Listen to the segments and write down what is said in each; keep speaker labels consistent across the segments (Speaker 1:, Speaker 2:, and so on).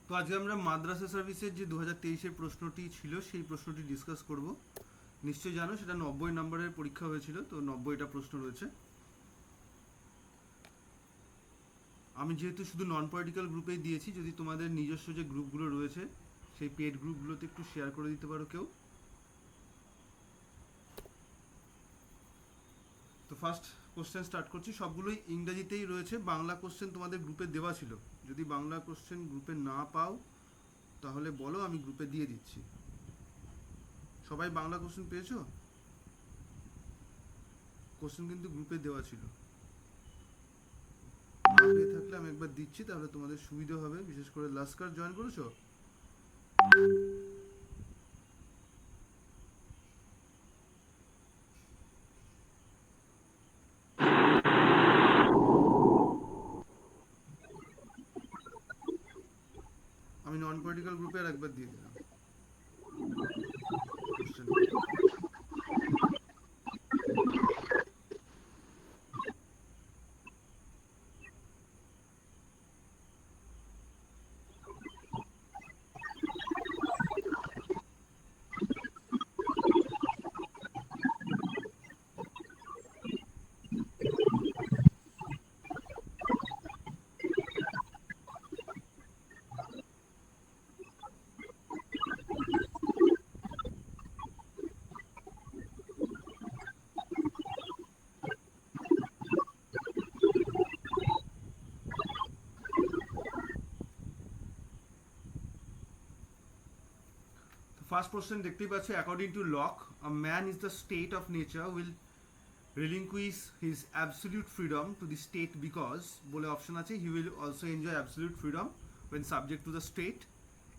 Speaker 1: তো আজকে আমরা মাদ্রাসা সার্ভিসের যে 2023-এর প্রশ্নটি ছিল সেই প্রশ্নটি ডিসকাস করব। নিশ্চয়ই জানো সেটা 90 নম্বরের পরীক্ষা হয়েছিল, তো 90টা প্রশ্ন রয়েছে। আমি যেহেতু শুধু নন পলিটিক্যাল গ্রুপেই দিয়েছি, যদি তোমাদের নিজস্ব যে গ্রুপগুলো রয়েছে সেই পেড গ্রুপগুলোতে একটু শেয়ার করে দিতে পারো কেউ। তো ফার্স্ট কোশ্চেন স্টার্ট করছি, সবগুলোই ইংরেজিতেই রয়েছে। বাংলা কোশ্চেন তোমাদের গ্রুপে দেওয়া ছিল, যদি বাংলা কোশ্চেন গ্রুপে না পাও তাহলে বলো, আমি গ্রুপে দিয়ে দিচ্ছি। সবাই বাংলা কোশ্চেন পেয়েছো? কোশ্চেন কিন্তু গ্রুপে দেওয়া ছিল, না পেয়ে থাকলে আমি একবার দিচ্ছি, তাহলে তোমাদের সুবিধা হবে। বিশেষ করে লাস্কার জয়েন করেছো? আমি নন পলিটিক্যাল গ্রুপে আর একবার দিয়ে দিলাম কোশ্চেনটা। ফার্স্ট কোশ্চেন দেখতেই পাচ্ছ, according to lock a man is the state of nature will relinquish his absolute freedom to the state because বলে অপশন আছে, he will also enjoy absolute freedom when subject to the state.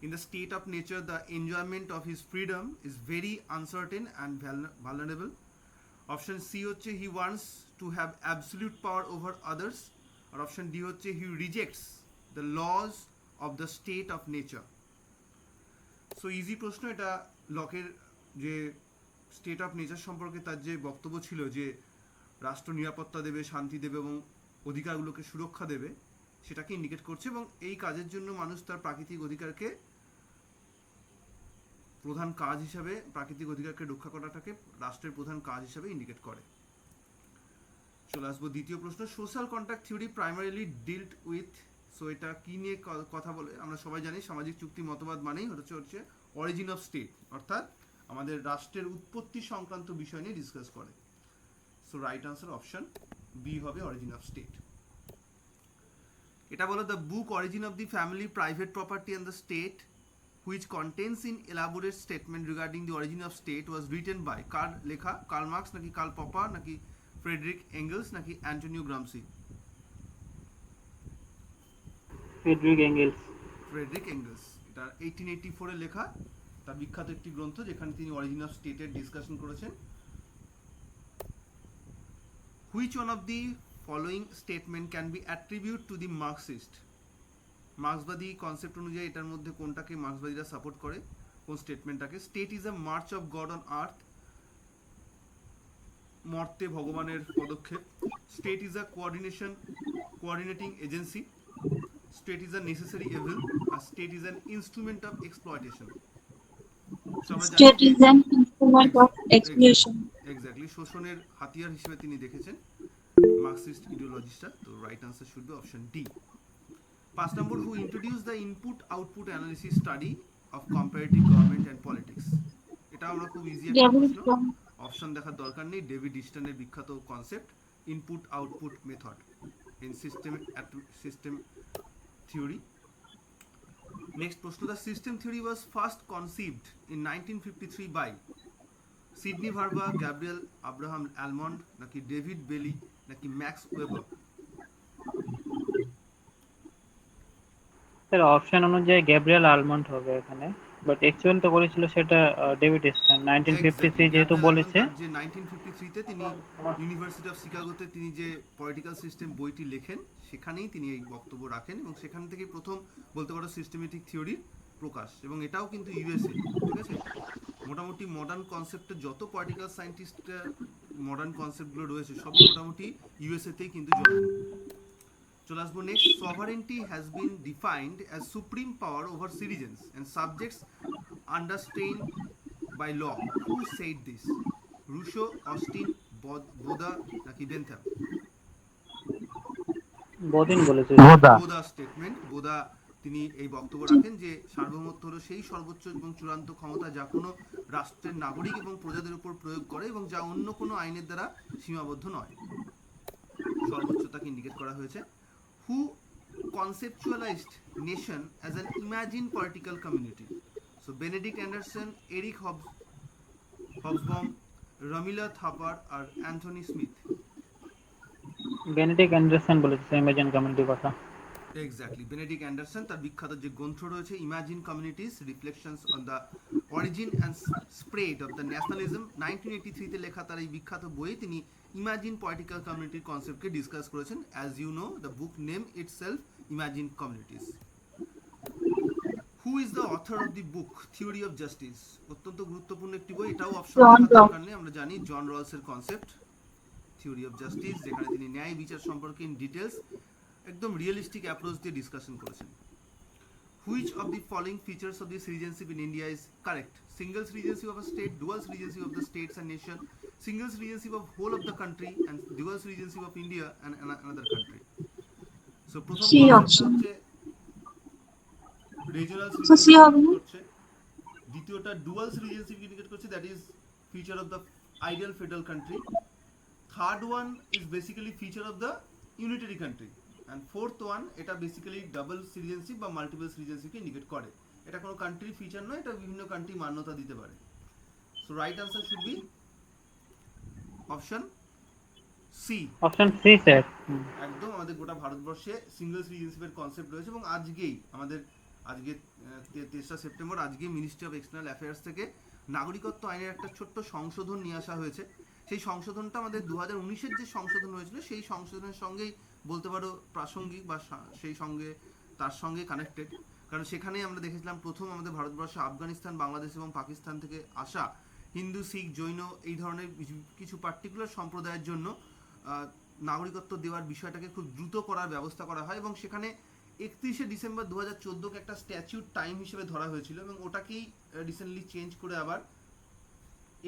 Speaker 1: In the state of nature, the enjoyment of his freedom is very uncertain and vulnerable. Option C হচ্ছে he wants to have absolute power over others, R option D হচ্ছে he rejects the laws of the state of nature. So easy প্রশ্ন এটা। লকের যে state of nature সম্পর্কে তার যে বক্তব্য ছিল, যে রাষ্ট্র নিরাপত্তা দেবে, শান্তি দেবে এবং অধিকারগুলোকে সুরক্ষা দেবে, সেটাকে ইন্ডিকেট করছে। এবং এই কাজের জন্য মানুষ তার প্রাকৃতিক অধিকারকে প্রধান কাজ হিসাবে, প্রাকৃতিক অধিকারকে রক্ষা করাটাকে রাষ্ট্রের প্রধান কাজ হিসাবে ইন্ডিকেট করে। চলে আসবো দ্বিতীয় প্রশ্ন, social contract theory primarily dealt with. So এটা কি নিয়ে কথা বলে? আমরা সবাই জানি সামাজিক চুক্তি মতবাদ মানেই হচ্ছে অরিজিন অফ স্টেট, অর্থাৎ আমাদের রাষ্ট্রের উৎপত্তি সংক্রান্ত বিষয় নিয়ে ডিসকাস করে। So right answer option B হবে, অরিজিন অফ স্টেট। এটা বলো, the book origin of the family, private property and the state, which contains in elaborate statement regarding the origin of state was written by, কার লেখা? Karl Marx নাকি Karl Popper নাকি Friedrich Engels নাকি Antonio Gramsci?
Speaker 2: Friedrich Engels.
Speaker 1: Friedrich Engels. এটা 1884 এ লেখা, তার বিখ্যাত একটি গ্রন্থ যেখানে তিনি অরিজিন অফ স্টেটের ডিসকাশন করেছেন। Which one of the following statement can be attribute to the Marxist? মার্ক্সবাদী কনসেপ্ট অনুযায়ী এটার মধ্যে কোনটাকে মার্ক্সবাদীরা সাপোর্ট করে, কোন স্টেটমেন্টটাকে? State is a march of God on earth, মর্তে ভগবানের পদক্ষেপ। State is a coordinating agency. State is a necessary evil, আর state is an instrument of exploitation. আমরা জানি
Speaker 3: State
Speaker 1: যে
Speaker 3: is an instrument of exploitation.
Speaker 1: Exactly শোষণের হাতিয়ার হিসেবে তিনি দেখেছেন মার্কসিস্ট ইডিওলজিস্টটা। তো right answer should be option D. 5 number, who introduce the input output analysis study of comparative government and politics? এটা আমরা খুব ইজি একটা
Speaker 3: David
Speaker 1: প্রশ্ন,
Speaker 3: Hume.
Speaker 1: অপশন দেখার দরকার নেই। ডেভিড ইস্টানের বিখ্যাত concept input output method in system theory. Next প্রশ্ন, the system theory was first conceived in 1953 by Sidney Verba, Gabriel Abraham Almond নাকি ডেভিড বেলি নাকি ম্যাক্স ওয়েবার?
Speaker 2: স্যার অপশন অনুযায়ী গ্যাব্রিয়েল আলমন্ড হবে এখানে, বাট অ্যাকচুয়াল তো করেছিল সেটা David Easton 1953
Speaker 1: exactly,
Speaker 2: যেহেতু
Speaker 1: গ্যাব্রিয়েল আলমন্ড
Speaker 2: বলেছে।
Speaker 1: তার যে 1953-তে তিনি ইউনিভার্সিটি অফ শিকাগোতে তিনি যে পলিটিক্যাল সিস্টেম বইটি লেখেন, সেখানেই তিনি এই বক্তব্য রাখেন এবং সেখান থেকে প্রথম বলতে পারো সিস্টেমেটিক থিওরির প্রকাশ। এবং এটাও কিন্তু ইউএসএ, ঠিক আছে? মোটামুটি মডার্ন কনসেপ্টের যত পলিটিক্যাল সায়েন্টিস্টরা মডার্ন কনসেপ্টগুলো রয়েছে সবই মোটামুটি ইউএসএতেই কিন্তু জন্ম। চলে আসবো next. Sovereignty has been defined as supreme power over citizens and subjects unrestrained by law. Who said this? Rousseau, Austin, Bodin নাকি বেনথাম?
Speaker 2: বদিন বলেছে।
Speaker 1: বোদা স্টেটমেন্ট। বোদা তিনি এই বক্তব্য রাখেন যে সার্বভৌমত্ব হলো সেই সর্বোচ্চ এবং চূড়ান্ত ক্ষমতা যা কোনো রাষ্ট্রের নাগরিক এবং প্রজাদের উপর প্রয়োগ করে এবং যা অন্য কোনো আইনের দ্বারা সীমাবদ্ধ নয়। সর্বোচ্চতাকে ইন্ডিকেট করা হয়েছে। হু conceptualized nation as an imagined political community? So Benedict Anderson, Eric Hobsbawm, Ramila Thapar R Anthony Smith?
Speaker 2: Benedict Anderson বলেছে ইমেজিন কমিউনিটির কথা।
Speaker 1: এক্স্যাক্টলি, বেনেডিক্ট অ্যান্ডারসন তার বিখ্যাত যে গ্রন্থ রয়েছে imagine communities reflections on the origin and spread of the nationalism, 1983-তে লেখা তার এই বিখ্যাত বইয়ে তিনি ইমাজিন পলিটিক্যাল কমিউনিটির কনসেপ্টকে ডিসকাস করেছেন। As you know, the book name itself imagine communities. Who is the author of the book theory of justice? অত্যন্ত গুরুত্বপূর্ণ একটি বই, এটাও অপশন
Speaker 3: John
Speaker 1: দেখার দরকার নেই, আমরা জানি জন রলসের কনসেপ্ট থিওরি অফ জাস্টিস, যেখানে তিনি ন্যায় বিচার সম্পর্কে ইন ডিটেলস একদম রিয়েলিস্টিক অ্যাপ্রোচ দিয়ে ডিসকাশন করেছেন। Which of the following features of this citizenship in India is correct? Single citizenship of a state, dual citizenship of the states and nation, single citizenship of whole of the country and dual citizenship of India and another country. So প্রথম
Speaker 3: C
Speaker 1: কনসেপ্টটা
Speaker 3: option.
Speaker 1: হচ্ছে regional
Speaker 3: So C হবে না?
Speaker 1: করছে, দ্বিতীয়টা dual রিজেন্সিপ indicate করছে, that is feature of the ideal federal country. Third one is basically feature of the unitary country, and fourth one এটা basically double citizenship বা মাল্টিপল সিটিজেনশিপকে ইন্ডিকেট করে। এটা কোনো কান্ট্রির ফিচার নয়, এটা বিভিন্ন কান্ট্রি মান্যতা দিতে পারে। So right answer should be option C.
Speaker 2: Option C sir.
Speaker 1: একদম, আমাদের গোটা ভারতবর্ষে সিঙ্গল সিটিজেনশিপের কনসেপ্ট রয়েছে এবং আজকেই আমাদের আজকে 23 সেপ্টেম্বর আজকে মিনিস্ট্রি অফ এক্সটার্নাল অ্যাফেয়ার্স থেকে নাগরিকত্ব আইনের একটা ছোট্ট সংশোধন নিয়ে আসা হয়েছে। সেই সংশোধনটা আমাদের 2019-এর যে সংশোধন হয়েছিল সেই সংশোধনের সঙ্গেই বলতে পারো প্রাসঙ্গিক বা সেই সঙ্গে তার সঙ্গে কানেক্টেড, কারণ সেখানেই আমরা দেখেছিলাম প্রথম আমাদের ভারতবর্ষে আফগানিস্তান, বাংলাদেশ এবং পাকিস্তান থেকে আসা হিন্দু, শিখ, জৈন এই ধরনের কিছু পার্টিকুলার সম্প্রদায়ের জন্য নাগরিকত্ব দেওয়ার বিষয়টাকে খুব দ্রুত করার ব্যবস্থা করা হয় এবং সেখানে 31শে ডিসেম্বর 2014-কে একটা স্ট্যাচিউট টাইম হিসেবে ধরা হয়েছিল এবং ওটাকেই রিসেন্টলি চেঞ্জ করে আবার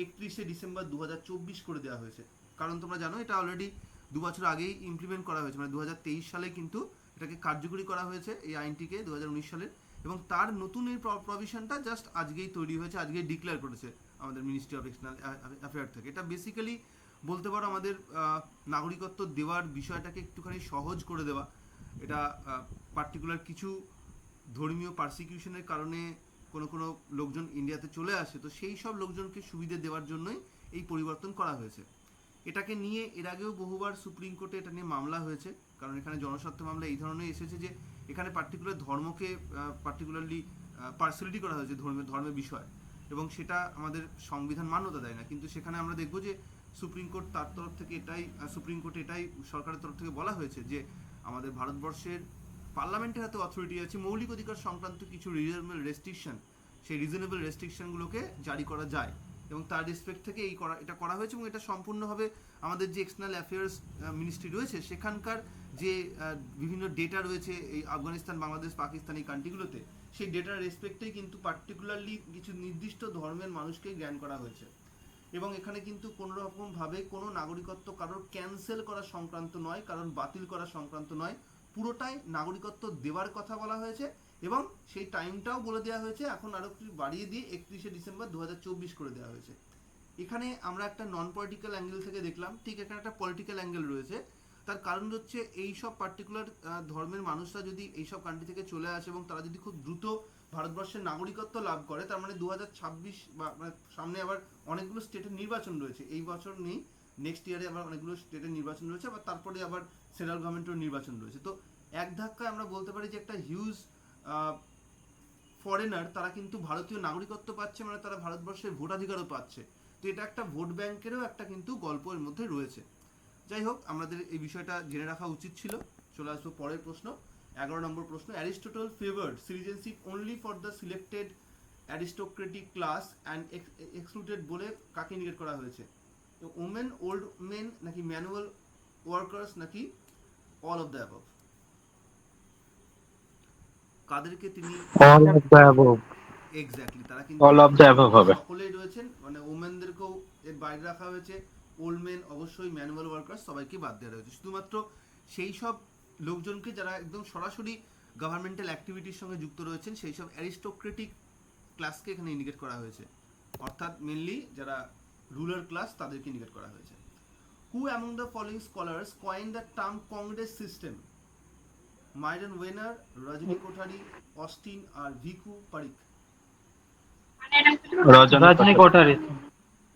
Speaker 1: 31শে ডিসেম্বর 2024 করে দেওয়া হয়েছে। কারণ তোমরা জানো এটা অলরেডি 2 বছর আগেই ইমপ্লিমেন্ট করা হয়েছে, মানে 2023 সালে কিন্তু এটাকে কার্যকরী করা হয়েছে এই আইনটিকে 2019 সালের, এবং তার নতুন এই প্রভিশনটা জাস্ট আজকেই তৈরি হয়েছে, আজকেই ডিক্লেয়ার করেছে আমাদের মিনিস্ট্রি অফ এক্সটার্নাল অ্যাফেয়ার থেকে। এটা বেসিক্যালি বলতে পারো আমাদের নাগরিকত্ব দেওয়ার বিষয়টাকে একটুখানি সহজ করে দেওয়া। এটা পার্টিকুলার কিছু ধর্মীয় পারসিকিউশনের কারণে কোনো লোকজন ইন্ডিয়াতে চলে আসে, তো সেই সব লোকজনকে সুবিধে দেওয়ার জন্যই এই পরিবর্তন করা হয়েছে। এটাকে নিয়ে এর আগেও বহুবার সুপ্রিম কোর্টে এটা নিয়ে মামলা হয়েছে, কারণ এখানে জনস্বার্থ মামলা এই ধরনের এসেছে যে এখানে পার্টিকুলার ধর্মকে পার্টিকুলারলি পার্সিয়ালিটি করা হয়েছে ধর্মের বিষয়, এবং সেটা আমাদের সংবিধান মান্যতা দেয় না। কিন্তু সেখানে আমরা দেখব যে সুপ্রিম কোর্ট তার তরফ থেকে সুপ্রিম কোর্টে এটাই সরকারের তরফ থেকে বলা হয়েছে যে আমাদের ভারতবর্ষের পার্লামেন্টের হাতে অথরিটি আছে মৌলিক অধিকার সংক্রান্ত কিছু রিজনেবল রেস্ট্রিকশন, সেই রিজনেবল রেস্ট্রিকশনগুলোকে জারি করা যায়, এবং তার রেসপেক্ট থেকে এটা করা হয়েছে। এবং এটা সম্পূর্ণভাবে আমাদের যে এক্সটার্নাল অ্যাফেয়ার্স মিনিস্ট্রি রয়েছে সেখানকার যে বিভিন্ন ডেটা রয়েছে এই আফগানিস্তান, বাংলাদেশ, পাকিস্তান এই কান্ট্রিগুলোতে, সেই ডেটার রেসপেক্টেই কিন্তু পার্টিকুলারলি কিছু নির্দিষ্ট ধর্মের মানুষকে জ্ঞান করা হয়েছে। এবং এখানে কিন্তু কোনো রকমভাবে কোনো নাগরিকত্ব কারোর ক্যান্সেল করা সংক্রান্ত নয়, কারণ বাতিল করা সংক্রান্ত নয়, পুরোটাই নাগরিকত্ব দেওয়ার কথা বলা হয়েছে এবং সেই টাইমটাও বলে দেওয়া হয়েছে, এখন আরও কিছু বাড়িয়ে দিয়ে 31শে ডিসেম্বর 2024 করে দেওয়া হয়েছে। এখানে আমরা একটা নন পলিটিক্যাল অ্যাঙ্গেল থেকে দেখলাম, ঠিক এখানে একটা পলিটিক্যাল অ্যাঙ্গেল রয়েছে। তার কারণ হচ্ছে এই সব পার্টিকুলার ধর্মের মানুষরা যদি এই সব কান্ট্রি থেকে চলে আসে এবং তারা যদি খুব দ্রুত ভারতবর্ষের নাগরিকত্ব লাভ করে, তার মানে 2026 বা সামনে আবার অনেকগুলো স্টেটের নির্বাচন রয়েছে, এই বছর নেই, নেক্সট ইয়ারে আবার অনেকগুলো স্টেটের নির্বাচন রয়েছে, আবার তারপরে আবার সেন্ট্রাল গভর্নমেন্টের নির্বাচন রয়েছে। তো এক ধাক্কায় আমরা বলতে পারি যে একটা হিউজ ফরেনার তারা কিন্তু ভারতীয় নাগরিকত্ব পাচ্ছে, মানে তারা ভারতবর্ষের ভোটাধিকারও পাচ্ছে। তো এটা একটা ভোট ব্যাংকেরও একটা কিন্তু গল্প এর মধ্যে রয়েছে। যাই হোক, আমাদের এই বিষয়টা জেনে রাখা উচিত ছিল। চলে আসবো পরের প্রশ্ন, 11 নম্বর প্রশ্ন। Aristotle favoured citizenship only for the selected aristocratic class and excluded বলে কাকে ইন্ডিকেট করা হয়েছে? ওমেন, ওল্ড মেন নাকি ম্যানুয়াল ওয়ার্কার্স নাকি অল অফ দ্য অ্যাবভ? কাদেরকে তিনি
Speaker 2: all of the above.
Speaker 1: Exactly তারা
Speaker 4: অল
Speaker 1: কিন্তু
Speaker 4: অফ দ্য অ্যাবভ হবে।
Speaker 1: সকলেই রয়েছেন, মানে ওমেনদেরকেও এর বাইরে রাখা হয়েছে, ওল্ড মেন অবশ্যই, ম্যানুয়াল ওয়ার্কার সবাইকে বাদ দেওয়া রয়েছে, শুধুমাত্র সেই সব লোকজনকে যারা একদম সরাসরি গভর্নমেন্টাল অ্যাক্টিভিটির সঙ্গে যুক্ত রয়েছেন সেই সব অ্যারিস্টোক্রেটিক ক্লাসকে এখানে ইন্ডিকেট করা হয়েছে, অর্থাৎ মেনলি যারা রুলার ক্লাস তাদেরকে ইন্ডিকেট করা হয়েছে। Who among the following scholars coin the term Congress system? Myron Weiner, Rajni Kothari, Austin আর ভিকু পারিক।
Speaker 2: রজনী কোঠারি।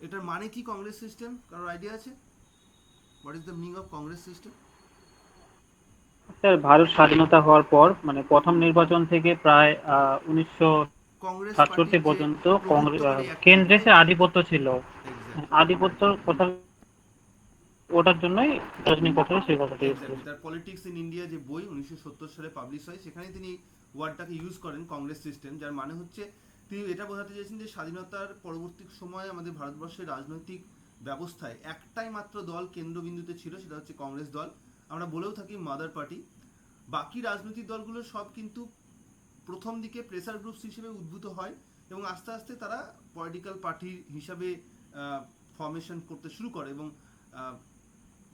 Speaker 1: এটার মানে কি কংগ্রেস সিস্টেম, কারোর আইডিয়া আছে? What is the meaning of Congress system?
Speaker 2: Sir Bharat স্বাধীনতা হওয়ার পর মানে প্রথম নির্বাচন থেকে প্রায় 1967 পর্যন্ত কেন্দ্রে সে আধিপত্য ছিল। আধিপত্য কথা ওটার জন্যই রজনী কোঠারি সেই কথাটা ইউজ করেছে।
Speaker 1: তার পলিটিক্স ইন ইন্ডিয়া যে বই 1970 সালে পাবলিশ হয় সেখানে তিনি ওয়ার্ডটাকে ইউজ করেন কংগ্রেস সিস্টেম, যার মানে হচ্ছে তিনি এটা বোঝাতে চেয়েছেন যে স্বাধীনতার পরবর্তী সময়ে আমাদের ভারতবর্ষের রাজনৈতিক ব্যবস্থায় একটাই মাত্র দল কেন্দ্রবিন্দুতে ছিল, সেটা হচ্ছে কংগ্রেস দল। আমরা বলেও থাকি মাদার পার্টি। বাকি রাজনৈতিক দলগুলো সব কিন্তু প্রথম দিকে প্রেসার গ্রুপস হিসেবে উদ্ভূত হয় এবং আস্তে আস্তে তারা পলিটিক্যাল পার্টি হিসাবে ফর্মেশন করতে শুরু করে এবং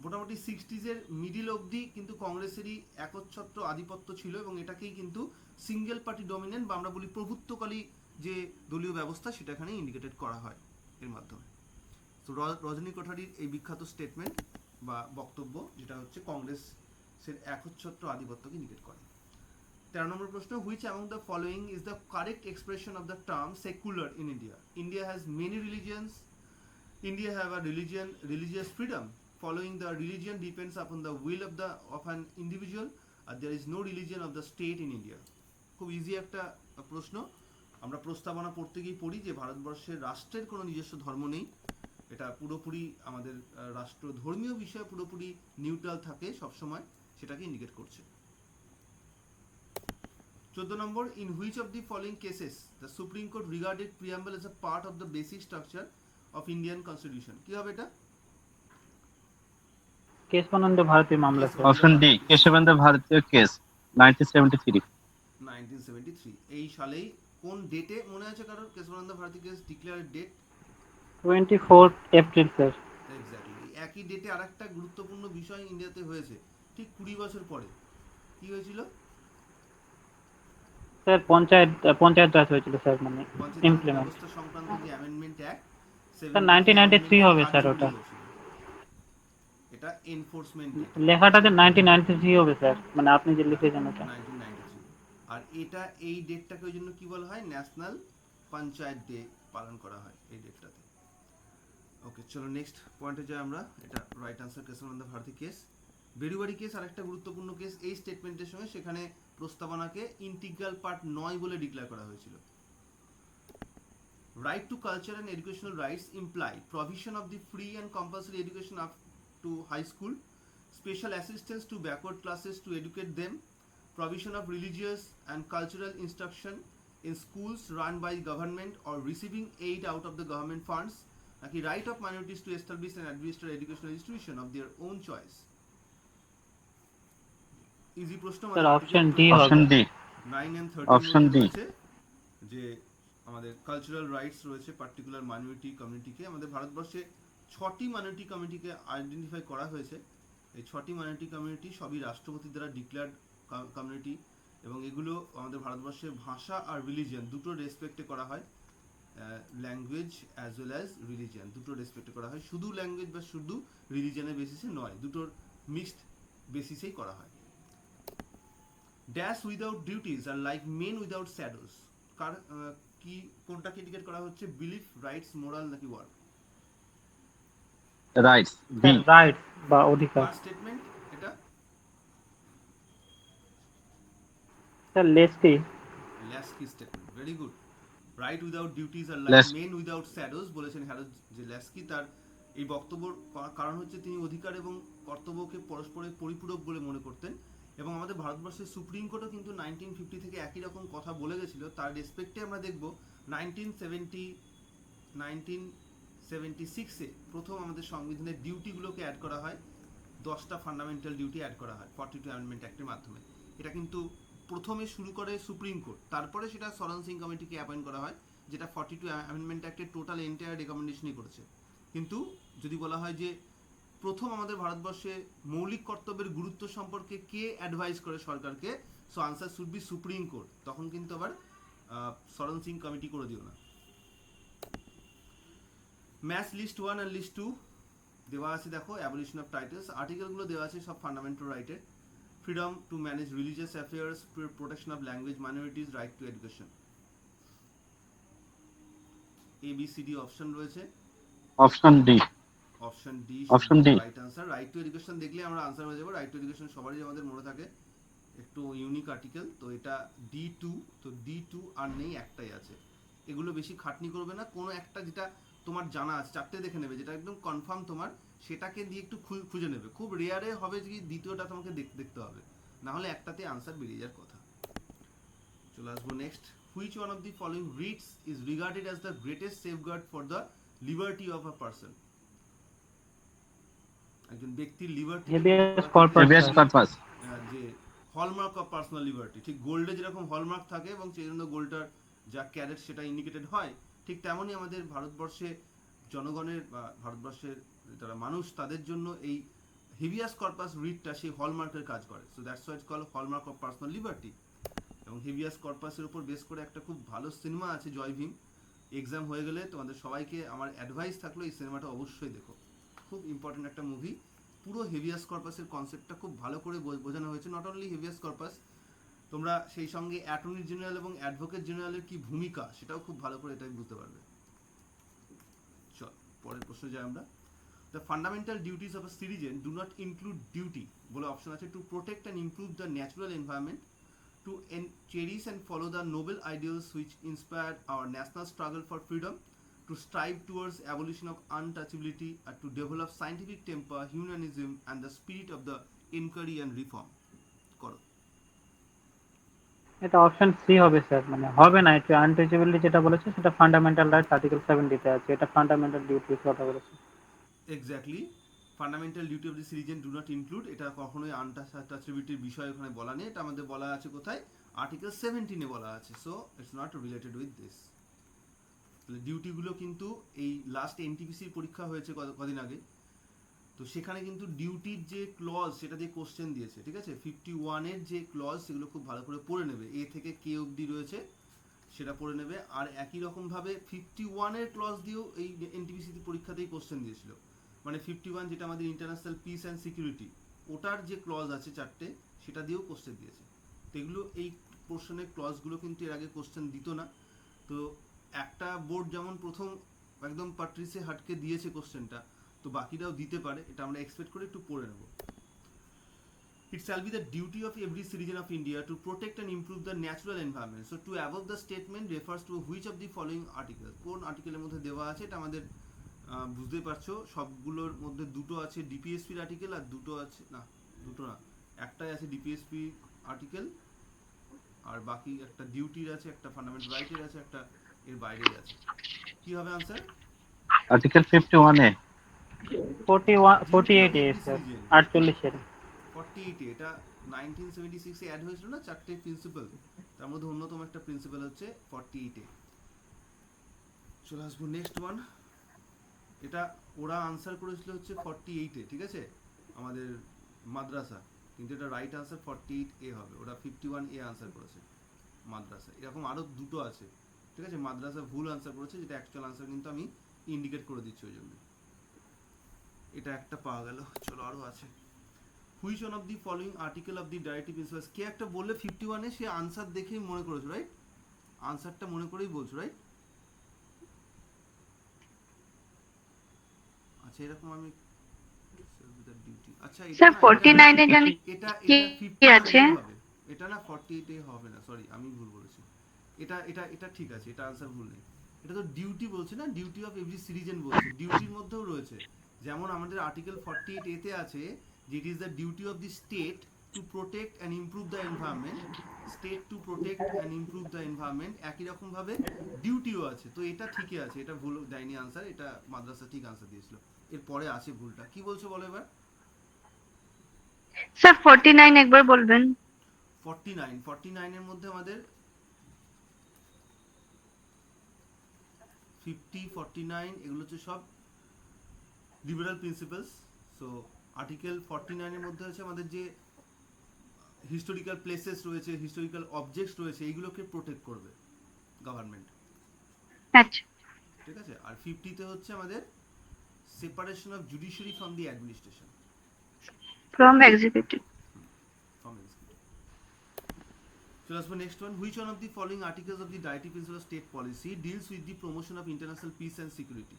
Speaker 1: মোটামুটি 60s মিডিল অবধি কিন্তু কংগ্রেসেরই একচ্ছত্র আধিপত্য ছিল এবং এটাকেই কিন্তু সিঙ্গেল পার্টি ডমিনেন্ট বা আমরা বলি প্রভুত্বকালী যে দলীয় ব্যবস্থা সেটা এখানে ইন্ডিকেটেড করা হয় এর মাধ্যমে। তো রজনী কোঠারির এই বিখ্যাত স্টেটমেন্ট বা বক্তব্য যেটা হচ্ছে কংগ্রেসের একচ্ছত্র আধিপত্যকে ইন্ডিকেট করে। 13 নম্বর প্রশ্ন, which among the following is the correct expression of the term secular in India? India has many religions, India have a religious freedom. Following the religion depends upon the will of an individual. There is no religion of the state in India. খুব easy একটা প্রশ্ন। আমরা প্রস্তাবনা পড়তে গিয়ে পড়ি যে ভারতবর্ষের রাষ্ট্রের কোনো নিজস্ব ধর্ম নেই, এটা পুরোপুরি আমাদের রাষ্ট্র ধর্মীয় বিষয়ে পুরোপুরি নিউট্রাল থাকে সবসময়, সেটাকে ইন্ডিকেট করছে। 14 নম্বর, in which of the following cases the supreme court regarded preamble as a part of the basic structure of Indian constitution? কি হবে এটা?
Speaker 2: কেশবানন্দ ভারতী মামলা।
Speaker 4: অপশন ডি, কেশবানন্দ ভারতীয় কেস 1973।
Speaker 1: 1973 এই সালেই কোন ডেটে মনে আছে কারোর Keshavananda Bharati case declared date?
Speaker 2: 24 April sir.
Speaker 1: Exactly একই ডেটে আরেকটা গুরুত্বপূর্ণ বিষয় ইন্ডিয়াতে হয়েছে ঠিক 20 বছর পরে। কি হয়েছিল
Speaker 2: স্যার? পঞ্চায়েত রাজ হয়েছিল স্যার, মানে ইমপ্লিমেন্ট
Speaker 1: ব্যবস্থা সংক্রান্ত যে অ্যামেন্ডমেন্ট অ্যাক্ট
Speaker 2: স্যার 1993 হবে স্যার ওটা।
Speaker 1: এটা এনফোর্সমেন্ট
Speaker 2: লেখাটা যে 1993 হবে স্যার, মানে আপনি যে লিখেছেন ওটা
Speaker 1: 1993। আর এটা এই ডেটটাকে ওই জন্য কি বলা হয়, ন্যাশনাল পঞ্চায়েত ডে পালন করা হয় এই ডেটটাতে। ওকে চলো নেক্সট পয়েন্টে যাই আমরা। এটা right answer Keshavananda Bharati case. Berubari case আরেকটা গুরুত্বপূর্ণ কেস এই স্টেটমেন্টের সঙ্গে, সেখানে প্রস্তাবনাকে ইন্টিগ্রাল পার্ট নয় বলে ডিক্লেয়ার করা হয়েছিল। Right to culture and educational rights imply provision of the free and compulsory education up to high school, special assistance to backward classes to educate them, provision of religious and cultural instruction in schools run by government or receiving aid out of the government funds, like the right of minorities to establish and administer educational institution of their own choice. Easy প্রশ্ন
Speaker 2: sir option D
Speaker 4: option D
Speaker 1: 9 and 13
Speaker 4: option D
Speaker 1: যে আমাদের cultural rights রয়েছে particular minority কমিউনিটিকে। আমাদের ভারতবর্ষে 6টি minority কমিউনিটিকে identify করা হয়েছে। এই 6টি মাইনরিটি কমিউনিটি সবই রাষ্ট্রপতি দ্বারা ডিক্লেয়ার্ড কমিউনিটি এবং এগুলো আমাদের ভারতবর্ষে ভাষা আর রিলিজিয়ন দুটো রেসপেক্টে করা হয়, language as well as religion দুটো রেসপেক্টে করা হয়, শুধু ল্যাঙ্গুয়েজ বা শুধু রিলিজিয়নের বেসিসে নয়, দুটোর মিক্সড বেসিসেই করা হয়। Dash without duties are like men without shadows, কার কি কোনটাকে ইন্ডিকেট করা হচ্ছে? বিলিফ, রাইটস, মোরাল নাকি ওয়ার্ক?
Speaker 4: রাইটস, বি
Speaker 2: রাইটস বা অধিকার।
Speaker 1: স্টেটমেন্ট এটা
Speaker 2: sir Laski
Speaker 1: statement, very good. Right without duties are like
Speaker 4: Laski.
Speaker 1: Men without shadows বলেছেন হ্যারোল্ড যে লেসকি। তার এই বক্তব্যর কারণ হচ্ছে তিনি অধিকার এবং কর্তব্যকে পরস্পরের পরিপূরক বলে মনে করতেন এবং আমাদের ভারতবর্ষের সুপ্রিম কোর্টও কিন্তু 1950 থেকে একই রকম কথা বলে গেছিল। তার রেসপেক্টে আমরা দেখব 1976-এ প্রথম আমাদের সংবিধানের ডিউটিগুলোকে অ্যাড করা হয়, 10টা ফান্ডামেন্টাল ডিউটি অ্যাড করা হয় 42 অ্যামেন্ডমেন্ট অ্যাক্টের মাধ্যমে। এটা কিন্তু প্রথমে শুরু করে সুপ্রিম কোর্ট, তারপরে সেটা সরণ সিং কমিটিকে অ্যাপয়েন্ট করা হয়, যেটা 42 অ্যামেন্ডমেন্ট অ্যাক্টের টোটাল এন্টায়ার রেকমেন্ডেশনই করেছে। কিন্তু যদি বলা হয় যে প্রথম আমাদের ভারতবর্ষে মৌলিক কর্তব্যের গুরুত্ব সম্পর্কে কে অ্যাডভাইস করে সরকারকে, so answer should B supreme court. তখন কিন্তু আবার সরণ সিং কমিটি করে দিও না। ম্যাচ লিস্ট 1 আর লিস্ট 2 দেওয়া আছে, দেখো অ্যাবলিশন অফ টাইটেলস, আর্টিকেলগুলো দেওয়া আছে সব ফান্ডামেন্টাল রাইটের। Freedom to manage religious affairs, protection of language minorities, right to education. ABCD option রয়েছে,
Speaker 4: option D.
Speaker 1: Option D
Speaker 4: Option D.
Speaker 1: Right answer. Right to education দেখলে আমরা আনসার হয়ে যাবো। রাইট টু এডুকেশন সবারই আমাদের মনে থাকে, একটু ইউনিক আর্টিকেল, তো এটা D2, তো D2 আর নেই, একটাই আছে। এগুলো বেশি খাটনি করবে না, কোনো একটা যেটা তোমার জানা আছে চারটে দেখে নেবে, যেটা একদম কনফার্ম তোমার, সেটাকে দিয়ে একটু খুঁজে নেবে। খুব রেয়ারে হবে যে দ্বিতীয়টা তোমাকে দেখতে হবে, না হলে একটাতে আনসার বেরিয়ে যাওয়ার কথা। চলে আসবো next. Which one of the following Ritz is regarded as the greatest safeguard for the liberty of a person? একজন ব্যক্তির liberty,
Speaker 2: habeas corpus
Speaker 4: habeas corpus.
Speaker 1: যে হলমার্ক অফ পার্সোনাল লিবার্টি, ঠিক গোল্ডে যেরকম হলমার্ক থাকে এবং সেই জন্য গোল্ডটার যা ক্যারেট সেটা ইন্ডিকেটেড হয়, ঠিক তেমনই আমাদের ভারতবর্ষে জনগণের বা ভারতবর্ষের যারা মানুষ তাদের জন্য এই হেভিয়াস কর্পাস রিটটা সেই হলমার্কের কাজ করে। So that's why it's called hallmark of personal liberty. এবং হেভিয়াস কর্পাসের উপর বেস করে একটা খুব ভালো সিনেমা আছে, জয় ভীম। এক্সাম হয়ে গেলে তোমাদের সবাইকে আমার অ্যাডভাইস থাকলো এই সিনেমাটা অবশ্যই দেখো, খুব ইম্পর্টেন্ট একটা মুভি। পুরো হেভিয়াস কর্পাসের কনসেপ্টটা খুব ভালো করে বোঝানো হয়েছে। নট অনলি হেভিয়াস কর্পাস, তোমরা সেই সঙ্গে অ্যাটর্নি জেনারেল এবং অ্যাডভোকেট জেনারেলের কি ভূমিকা সেটাও খুব ভালো করে এটাই বুঝতে পারবে। চল পরের প্রশ্ন যাই আমরা। The fundamental duties of a citizen do not include duty বলে অপশন আছে, to protect and improve the natural environment, to cherish and follow the noble ideals which inspired our national struggle for freedom, to strive towards abolition of untouchability, and to develop scientific temper, humanism, and the spirit of the inquiry and reform. করো।
Speaker 2: এটা option C হবে sir, মানে হবে না, এটা untouchability যেটা বলেছে সেটা ফান্ডামেন্টাল রাইটস আর্টিকেল 70 তে আছে, এটা ফান্ডামেন্টাল ডিউটির কথা বলেছে।
Speaker 1: Exactly, fundamental duty of the citizen do not include, এটা কখনোই আনটাচেবিলিটির বিষয় ওখানে বলা নেই, এটা আমাদের বলা আছে কোথায়, আর্টিকেল 17 এ বলা আছে। So it's not related with this. ডিউটিগুলো কিন্তু এই লাস্ট এনটিপিসির পরীক্ষা হয়েছে কদিন আগে, তো সেখানে কিন্তু ডিউটির যে ক্লজ সেটা দিয়ে কোশ্চেন দিয়েছে, ঠিক আছে। 51 এর যে ক্লজ সেগুলো খুব ভালো করে পড়ে নেবে, এ থেকে কে অবধি রয়েছে সেটা পড়ে নেবে। আর একই রকমভাবে 51 এর ক্লজ দিয়েও এই এনটিপিসি পরীক্ষাতেই কোশ্চেন দিয়েছিল, মানে 51 যেটা আমাদের ইন্টারন্যাশনাল পিস অ্যান্ড সিকিউরিটি, ওটার যে ক্লজ আছে চারটে সেটা দিয়েও কোশ্চেন দিয়েছে। তো এগুলো এই পোর্শনের ক্লজগুলো কিন্তু এর আগে কোশ্চেন দিত না। তো একটা বোর্ড যেমন প্রথম একদম পাট্রিসে হাটকে দিয়েছে কোশ্চেনটা, তো বাকিরাও দিতে পারে, এটা আমরা এক্সপেক্ট করে একটু পড়ে নেব। It shall be the duty of every citizen of India to protect and improve the natural environment. So to above the statement refers to which of the following articles? কোন আর্টিকেলের মধ্যে দেওয়া আছে এটা আমাদের বুঝতেই পারছো, সবগুলোর মধ্যে দুটো আছে ডিপিএসপির আর্টিকেল আর দুটো আছে না, দুটো না, একটাই আছে ডিপিএসপি আর্টিকেল, আর বাকি একটা ডিউটির আছে, একটা ফান্ডামেন্টাল রাইটের আছে, একটা এর বাইরেই আছে। কি হবে আনসার?
Speaker 4: আর্টিকেল 51 এ
Speaker 2: 48 এ স্যার, 48 এর
Speaker 1: 48 এটা 1976 এ অ্যাড হয়েছিল না চারটে প্রিন্সিপাল, তার মধ্যে অন্যতম একটা প্রিন্সিপাল হচ্ছে 48 এ। চলে আসবো নেক্সট ওয়ান। এটা ওরা আনসার করেছিল হচ্ছে 48 এ, ঠিক আছে, আমাদের মাদ্রাসা, কিন্তু এটা রাইট আনসার 48 এ হবে, ওরা 51 এ আনসার করেছে মাদ্রাসা। এরকম আরো দুটো আছে, ঠিক আছে, মাদ্রাসা ভুল আনসার করেছে, যেটা অ্যাকচুয়াল আনসার কিন্তু আমি ইন্ডিকেট করে দিচ্ছি ওই জন্য। এটা একটা পাওয়া গেল। চলো আরো আছে। Which one of the following article of the directive principle, কে একটা বললে 51 এ, সে আনসার দেখেই মনে করেছো, রাইট, আনসারটা মনে করেই বলছো, রাইট। আচ্ছা এরকম আমি আচ্ছা
Speaker 3: স্যার 49 এ জানি
Speaker 1: এটা
Speaker 3: কি
Speaker 1: 51
Speaker 3: আছে?
Speaker 1: হবে, এটা না 48 এ হবে না, সরি আমি ভুল বলেছি। এটা এটা এটা ঠিক আছে, এটা আনসার ভুল নেই। এটা তো ডিউটি বলছে না, ডিউটি অফ এভরি সিটিজেন বলছে, ডিউটির মধ্যেও রয়েছে, যেমন আমাদের আর্টিকেল 48 এ তে আছে যে it is the duty of the state to protect and improve the environment, state to protect and improve the environment, একই রকম ভাবে ডিউটিও আছে। তো এটা ঠিকই আছে, এটা ভুল দেয়নি আনসার, এটা মাদ্রাসা ঠিক আনসার দিয়েছিল। এর পরে আছে ভুলটা, কি বলছো বলো এবার?
Speaker 3: স্যার 49 একবার বলবেন।
Speaker 1: 49 এর মধ্যে আমাদের 50, 49 এগুলো হচ্ছে সব লিবারাল প্রিন্সিপালস। সো আর্টিকেল 49 এর মধ্যে হচ্ছে আমাদের যে হিস্টোরিক্যাল প্লেসেস রয়েছে, হিস্টোরিক্যাল অবজেক্টস রয়েছে, এইগুলোকে প্রোটেক্ট করবে গভর্নমেন্ট,
Speaker 5: আচ্ছা,
Speaker 1: ঠিক আছে। আর 50 তে হচ্ছে আমাদের separation of judiciary from the administration,
Speaker 5: from executive.
Speaker 1: from executive. So let's go next one. Which one of the following articles of the Directive Principle of State Policy deals with the promotion of international peace and security?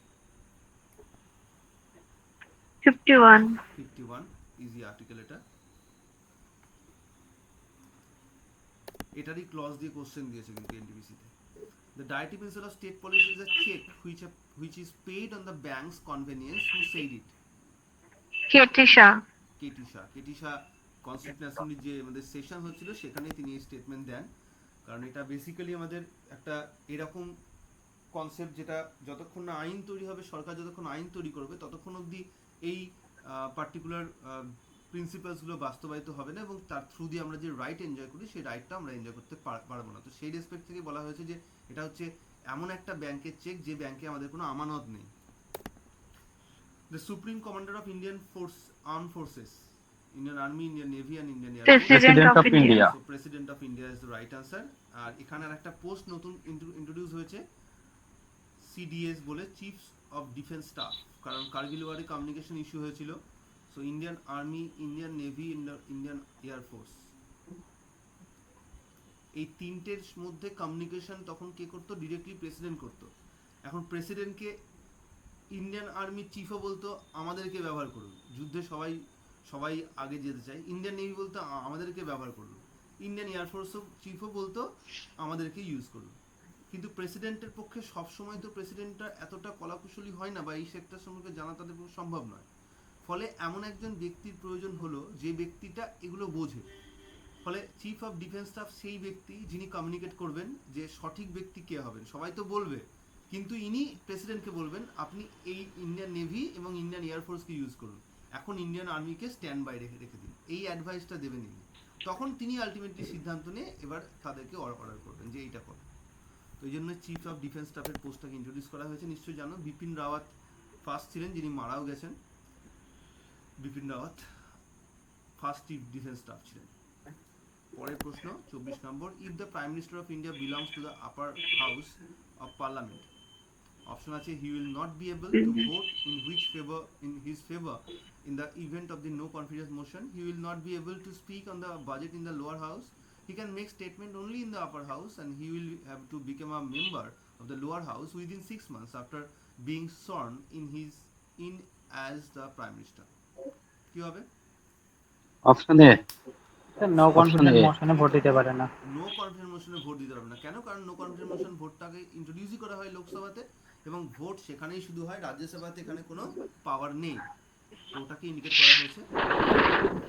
Speaker 5: 51,
Speaker 1: 51 easy article এটা। এটারই clause দিয়ে question দিয়েছে কিন্তু NTPC তে। The Directive Principle of State Policy is a check which is paid on the bank's convenience. Who said it?
Speaker 5: KT Shah.
Speaker 1: KT Shah constitution assembly যে আমাদের session হচ্ছিল সেখানে তিনি এই স্টেটমেন্ট দেন। কারণ এটা বেসিক্যালি আমাদের একটা এরকম কনসেপ্ট যেটা যতক্ষণ না আইন তৈরি হবে, সরকার যতক্ষণ আইন তৈরি করবে ততক্ষণ অবধি এই পার্টিকুলার প্রিন্সিপালসগুলো বাস্তবায়িত হবে না, এবং তার থ্রু দিয়ে আমরা যে রাইট এনজয় করি সেই রাইটটা আমরা এনজয় করতে পারবো না। তো সেই রেসপেক্ট থেকে বলা হয়েছে যে এটা হচ্ছে এমন একটা ব্যাংকের চেক যে ব্যাংকে আমাদের কোনো আমানত নেই। The Supreme Commander of Indian Armed Forces, Indian Army, Indian Navy and Indian Air Force.
Speaker 5: President of India.
Speaker 1: So President of India is the right answer. আর এখানে আর একটা পোস্ট নতুন ইন্ট্রোডিউস হয়েছে, CDS বলে, চিফস অফ ডিফেন্স স্টাফ। কারণ Kargil ওয়ারে communication issue হয়েছিল। So Indian army, Indian navy, Indian air force, এই তিনটের মধ্যে কমিউনিকেশন তখন কে করতো? ডিরেক্টলি প্রেসিডেন্ট করতো। এখন প্রেসিডেন্টকে ইন্ডিয়ান আর্মি চিফও বলতো আমাদেরকে ব্যবহার করুন, যুদ্ধে সবাই আগে যেতে চায়। ইন্ডিয়ান নেভি বলতো আমাদেরকে ব্যবহার করুন। ইন্ডিয়ান এয়ারফোর্স চিফও বলতো আমাদেরকে ইউজ করুন। কিন্তু প্রেসিডেন্টের পক্ষে সবসময় তো প্রেসিডেন্টটা এতটা কলাকুশলী হয় না, বা এই সেক্টর সম্পর্কে জানা তাদের পক্ষে সম্ভব নয়। ফলে এমন একজন ব্যক্তির প্রয়োজন হলো যে ব্যক্তিটা এগুলো বোঝে। ফলে চিফ অফ ডিফেন্স স্টাফ সেই ব্যক্তি যিনি কমিউনিকেট করবেন যে সঠিক ব্যক্তি কে হবেন। সবাই তো বলবে, কিন্তু ইনি প্রেসিডেন্টকে বলবেন আপনি এই ইন্ডিয়ান নেভি এবং ইন্ডিয়ান এয়ারফোর্সকে ইউজ করুন, এখন ইন্ডিয়ান আর্মিকে স্ট্যান্ড বাই রেখে দিন, এই অ্যাডভাইসটা দেবেন ইনি। তখন তিনি আলটিমেটলি সিদ্ধান্ত নিয়ে এবার তাদেরকে অর্ডার করবেন যে এইটা করো। তো এই জন্য চিফ অফ ডিফেন্স স্টাফের পোস্টটাকে ইন্ট্রোডিউস করা হয়েছে। নিশ্চয়ই জানো বিপিন রাওয়াত ফার্স্ট ছিলেন, যিনি মারাও গেছেন। Bipin Rawat first chief defence staff ছিলেন। পরের প্রশ্ন 24 নম্বর। If the prime minister of India belongs to the upper house of parliament, option আছে he will not be able to vote in his favor in the event of the no confidence motion. He will not be able to speak on the budget in the lower house. He can make statement only in the upper house, and he will have to become a member of the lower house within 6 months after being sworn in as the prime minister. কি হবে?
Speaker 4: Option A.
Speaker 2: No confidence
Speaker 4: A.
Speaker 2: মোশনে vote দিতে পারে না।
Speaker 1: No confidence মোশনে vote দিতে পারবে না। কেন? কারণ নো কনফিডেন্স মোশন ভোটটাকে ইন্ট্রোডিউসই করা হয় লোকসভাতে, এবং ভোট সেখানেই শুধু হয়, রাজ্যসভাতে এখানে কোনো পাওয়ার নেই। তো ওটাকে ইন্ডিকেট করা হয়েছে।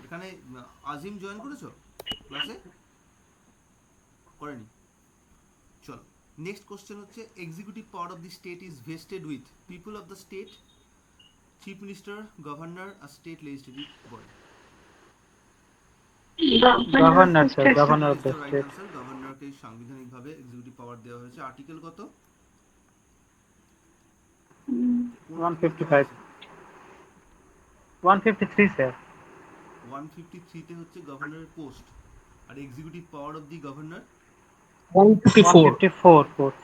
Speaker 1: এখানে আজিম জয়েন করেছো ক্লাসে? করেনি? চলো নেক্সট কোশ্চেন হচ্ছে, executive power of the state is vested with people of the state, chief minister, governor আর state legislative body.
Speaker 2: Governor sir, governor of the state.
Speaker 1: গভর্নরকে সাংবিধানিকভাবে এক্সিকিউটিভ পাওয়ার দেওয়া হয়েছে। আর্টিকেল কত?
Speaker 2: 155 153 স্যার।
Speaker 1: 153 তে হচ্ছে গভর্নরের পোস্ট, আর executive power of the governor
Speaker 2: 154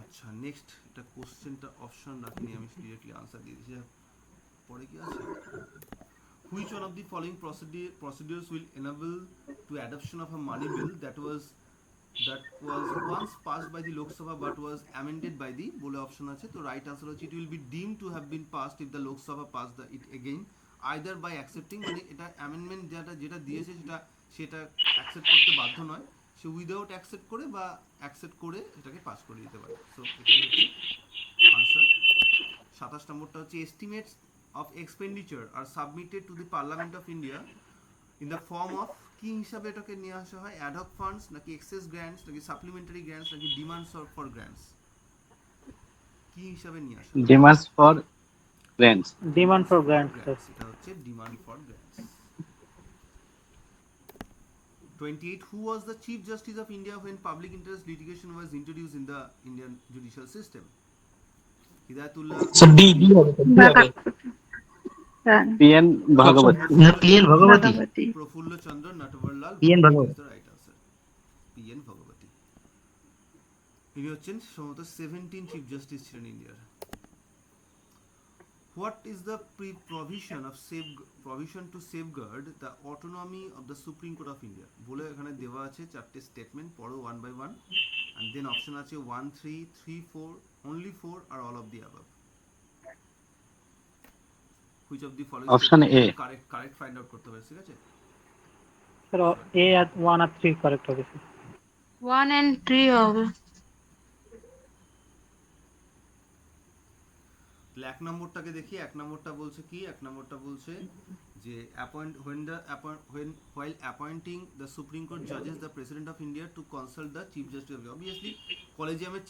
Speaker 1: আচ্ছা নেক্সট এটা কোশ্চেনটা অপশন রাখিনি, আমি ডিরেক্টলি আনসার দিয়ে দিয়েছি। পরে কি আছে? Which one of the following procedures will enable to adoption of a money bill that was once passed by the Lok Sabha but was amended by the বলে অপশন আছে। তো রাইট আনসার হচ্ছে it will be deemed to have been passed if the Lok Sabha passed it again, either by accepting, মানে এটা amendment যেটা দিয়েছে সেটা accept করতে বাধ্য নয়, সে উইদাউট অ্যাকসেপ্ট করে বা অ্যাকসেপ্ট করে এটাকে পাস করে দিতে পারে। সো এটাই হচ্ছে আনসার। 27 নম্বরটা হচ্ছে, estimates of expenditure are submitted to the Parliament of India in the form of, কি হিসাবে এটাকে নিয়ে আসা হয়? ad hoc funds নাকি excess grants নাকি supplementary grants নাকি demands for grants? কি হিসাবে নিয়ে আসা?
Speaker 4: Demands for grants.
Speaker 2: Demand for grant sir.
Speaker 1: এটা হচ্ছে demand for grants. 28. Who was the Chief Justice of India when public interest litigation was introduced in the Indian judicial system? Hidayatullah,
Speaker 6: So D হবে তো, D হবে।
Speaker 5: Done.
Speaker 4: PN Bhagawati.
Speaker 6: না PN Bhagavati,
Speaker 5: Bhagavati.
Speaker 1: Prafulla Chandra Natavarlal
Speaker 6: PN
Speaker 1: Bhagawati
Speaker 6: Bhagawati।
Speaker 1: is the right answer. PN Bhagawati. ইনি হচ্ছেন সম্ভবত 17 chief justice ছিলেন ইন্ডিয়ার। What is the provision to safeguard the autonomy of the Supreme Court of India? বলে এখানে দেওয়া আছে চারটে স্টেটমেন্ট, পড়ো one by one, and then option আছে 1, 3, 3, 4, only 4 or all of the above. Which of the following
Speaker 4: Option A.
Speaker 1: correct find out করতে হবে, ঠিক আছে?
Speaker 2: স্যার এ আর 1 আর 3 কারেক্ট হবে স্যার।
Speaker 3: 1 and 3 হবে।
Speaker 1: তাহলে এক নম্বরটাকে দেখি, এক নম্বরটা বলছে কি, এক নম্বরটা বলছে যে while appointing the Supreme Court judges, the President of India to consult the Chief Justice of India. Obviously কলেজিয়ামের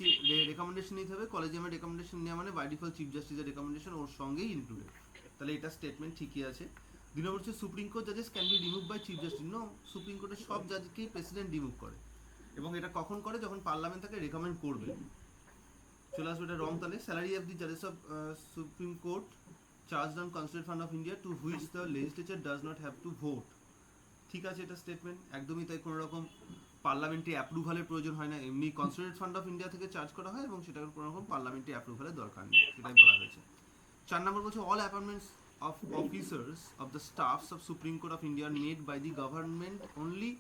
Speaker 1: রেকমেন্ডেশন নিতে হবে, কলেজিয়ামের রেকমেন্ডেশন নেওয়া মানে বাই ডিফল্ট চিফ জাস্টিসের রেকমেন্ডেশন ওর সঙ্গেই ইনক্লুডেড। তাহলে এটা স্টেটমেন্ট ঠিকই আছে। দুই নম্বর হচ্ছে সুপ্রিম কোর্ট জাজেস can be remove by chief justice. No, supreme কোর্টের সব জাজকেই প্রেসিডেন্ট রিমুভ করে, এবং এটা কখন করে, যখন পার্লামেন্ট তাকে রেকমেন্ড করবে। চলে আসবে এটা রং। তাহলে স্যালারি অফ দি জাজেস of supreme court charged on constitution fund of India to which the legislature does not have to vote. ঠিক আছে, এটা স্টেটমেন্ট একদমই তাই, কোনো রকম পার্লামেন্টে অ্যাপ্রুভালের প্রয়োজন হয় না, এমনি কনস্টিটিউশন ফান্ড অফ ইন্ডিয়া থেকে চার্জ করা হয় এবং সেটার কোনো রকম পার্লামেন্টে অ্যাপ্রুভালের দরকার নেই, সেটাই বলা হয়েছে। 4 নম্বর বলছে all appointments of officers of the staffs of Supreme Court of India are made by the government only.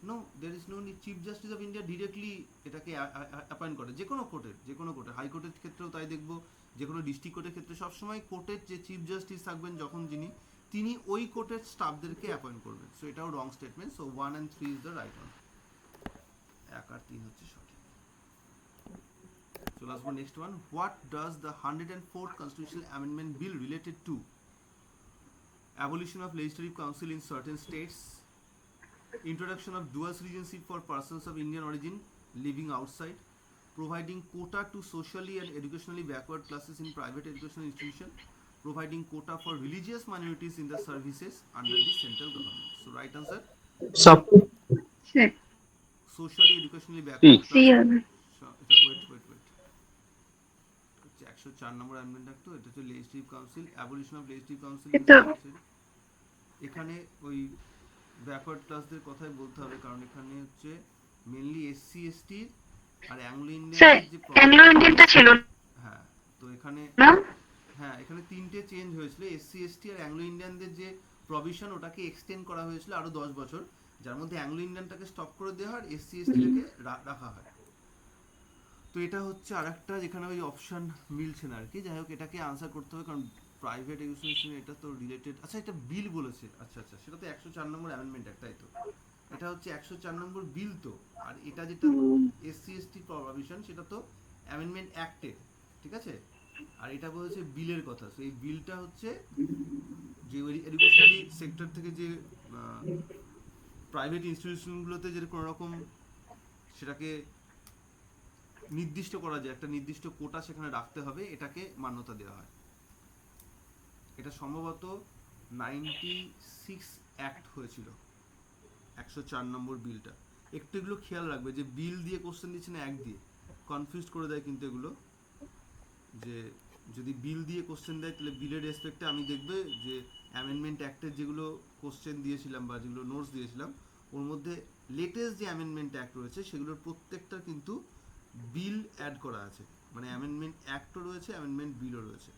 Speaker 1: No, there is no need. Chief Justice of India directly এটাকে অ্যাপয়েন্ট করে, যে কোনো কোর্টে, হাইকোর্টের ক্ষেত্রেও তাই দেখবো, যে কোনো ডিস্ট্রিক্ট কোর্টের ক্ষেত্রে সবসময় কোর্টের যে চিফ জাস্টিস থাকবেন যখন তিনি ওই কোর্টের স্টাফদেরকে অ্যাপয়েন্ট করবেন। সো এটাও wrong statement. So 1 and 3 is the right one. 1 আর 3 হচ্ছে সঠিক। চলে আসবো next one. What does the 104th Constitutional Amendment Bill related to? Abolition of legislative council in certain states, introduction of dual citizenship for persons of Indian origin living outside, providing quota to socially and educationally backward classes in private educational institutions, providing quota for religious minorities in the services under the central government. So right answer,
Speaker 6: সব
Speaker 5: Six.
Speaker 1: socially educationally backward
Speaker 5: C
Speaker 1: classes.
Speaker 5: হবে।
Speaker 1: wait 104 নম্বর amendment act, তো এটা হচ্ছে legislative council, abolition of legislative council. এখানে ওই backward ক্লাসদের কথাই বলতে হবে, কারণ এখানে হচ্ছে মেইনলি এসসি এসটি আর অ্যাংলো
Speaker 5: স্যার
Speaker 1: ইন্ডিয়ান যে
Speaker 5: অ্যাংলো ইন্ডিয়ানটা ছিল
Speaker 1: হ্যাঁ, তো এখানে
Speaker 5: না?
Speaker 1: হ্যাঁ এখানে তিনটে চেঞ্জ হয়েছিল। এসসি এসটি আর অ্যাংলো ইন্ডিয়ানদের যে প্রভিশন ওটাকে এক্সটেন্ড করা হয়েছিল আরো 10 বছর, যার মধ্যে অ্যাংলো ইন্ডিয়ানটাকে স্টপ করে দেওয়া হয়, এসসি এসটিকে রাখা হয়। তো এটা হচ্ছে আরেকটা যেখানে ওই অপশন মিলছে না আর কি। যাই হোক, এটাকে আনসার করতে হবে, কারণ প্রাইভেট এডুকেশন এটা তো রিলেটেড। আচ্ছা, এটা বিল বলেছে, আচ্ছা সেটা তো 104 নম্বর অ্যামেন্ডমেন্ট অ্যাক্ট, তাই তো? এটা হচ্ছে 104 নম্বর বিল তো, আর এটা যেটা এসসি এসটি প্রভিশন সেটা তো অ্যামেন্ডমেন্ট অ্যাক্টে, ঠিক আছে? আর এটা বলেছে বিলের কথা। তো এই বিলটা হচ্ছে যে এডুকেশনালি সেক্টর থেকে যে প্রাইভেট ইনস্টিটিউশনগুলোতে যে কোনো রকম সেটাকে নির্দিষ্ট করা যায়, একটা নির্দিষ্ট কোটা সেখানে রাখতে হবে, এটাকে মান্যতা দেওয়া হয়। এটা সম্ভবত 96 অ্যাক্ট হয়েছিল 104 নম্বর বিলটা। একটু এগুলো খেয়াল রাখবে যে বিল দিয়ে কোশ্চেন দিচ্ছে না অ্যাক্ট দিয়ে, কনফিউজ করে দেয় কিন্তু এগুলো। যে যদি বিল দিয়ে কোশ্চেন দেয় তাহলে বিলের রেসপেক্টে আমি দেখবে যে অ্যামেন্ডমেন্ট অ্যাক্টের যেগুলো কোশ্চেন দিয়েছিলাম বা যেগুলো নোটস দিয়েছিলাম ওর মধ্যে লেটেস্ট যে অ্যামেন্ডমেন্ট অ্যাক্ট রয়েছে সেগুলোর প্রত্যেকটা কিন্তু বিল অ্যাড করা আছে, মানে অ্যামেন্ডমেন্ট অ্যাক্টও রয়েছে, অ্যামেন্ডমেন্ট বিলও রয়েছে,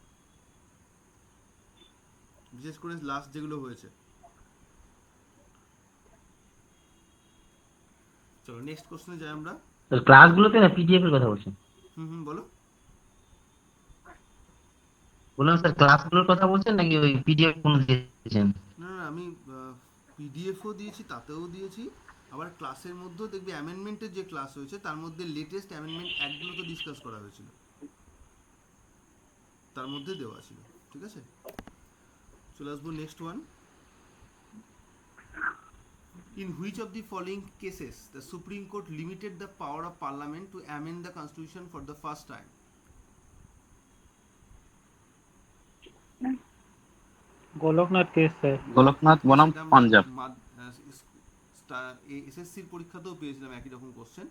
Speaker 1: বিশেষ করে লাস্ট যেগুলো হয়েছে। চলো নেক্সট কোশ্চেনে যাই আমরা।
Speaker 6: ক্লাসগুলোতে না পিডিএফ এর কথা বলছেন?
Speaker 1: বলো।
Speaker 6: বললাম স্যার ক্লাসগুলোর কথা বলছেন নাকি ওই পিডিএফ কোন দিয়েছেন?
Speaker 1: না আমি পিডিএফও দিয়েছি, তাতেও দিয়েছি, আবার ক্লাসের মধ্যেও দেখবি অ্যামেন্ডমেন্টের যে ক্লাস হয়েছে তার মধ্যে লেটেস্ট অ্যামেন্ডমেন্ট অ্যাক্টগুলো তো ডিসকাস করা হয়েছিল, তার মধ্যে দেওয়া ছিল, ঠিক আছে? চলে আসবো next one. In which of the following cases the Supreme Court limited the power of Parliament to amend the Constitution for the first time?
Speaker 2: Golaknath case sir.
Speaker 4: Golaknath বনাম পাঞ্জাব।
Speaker 1: এসএসসির পরীক্ষাতেও পেয়েছিলাম একই রকম কোশ্চেন।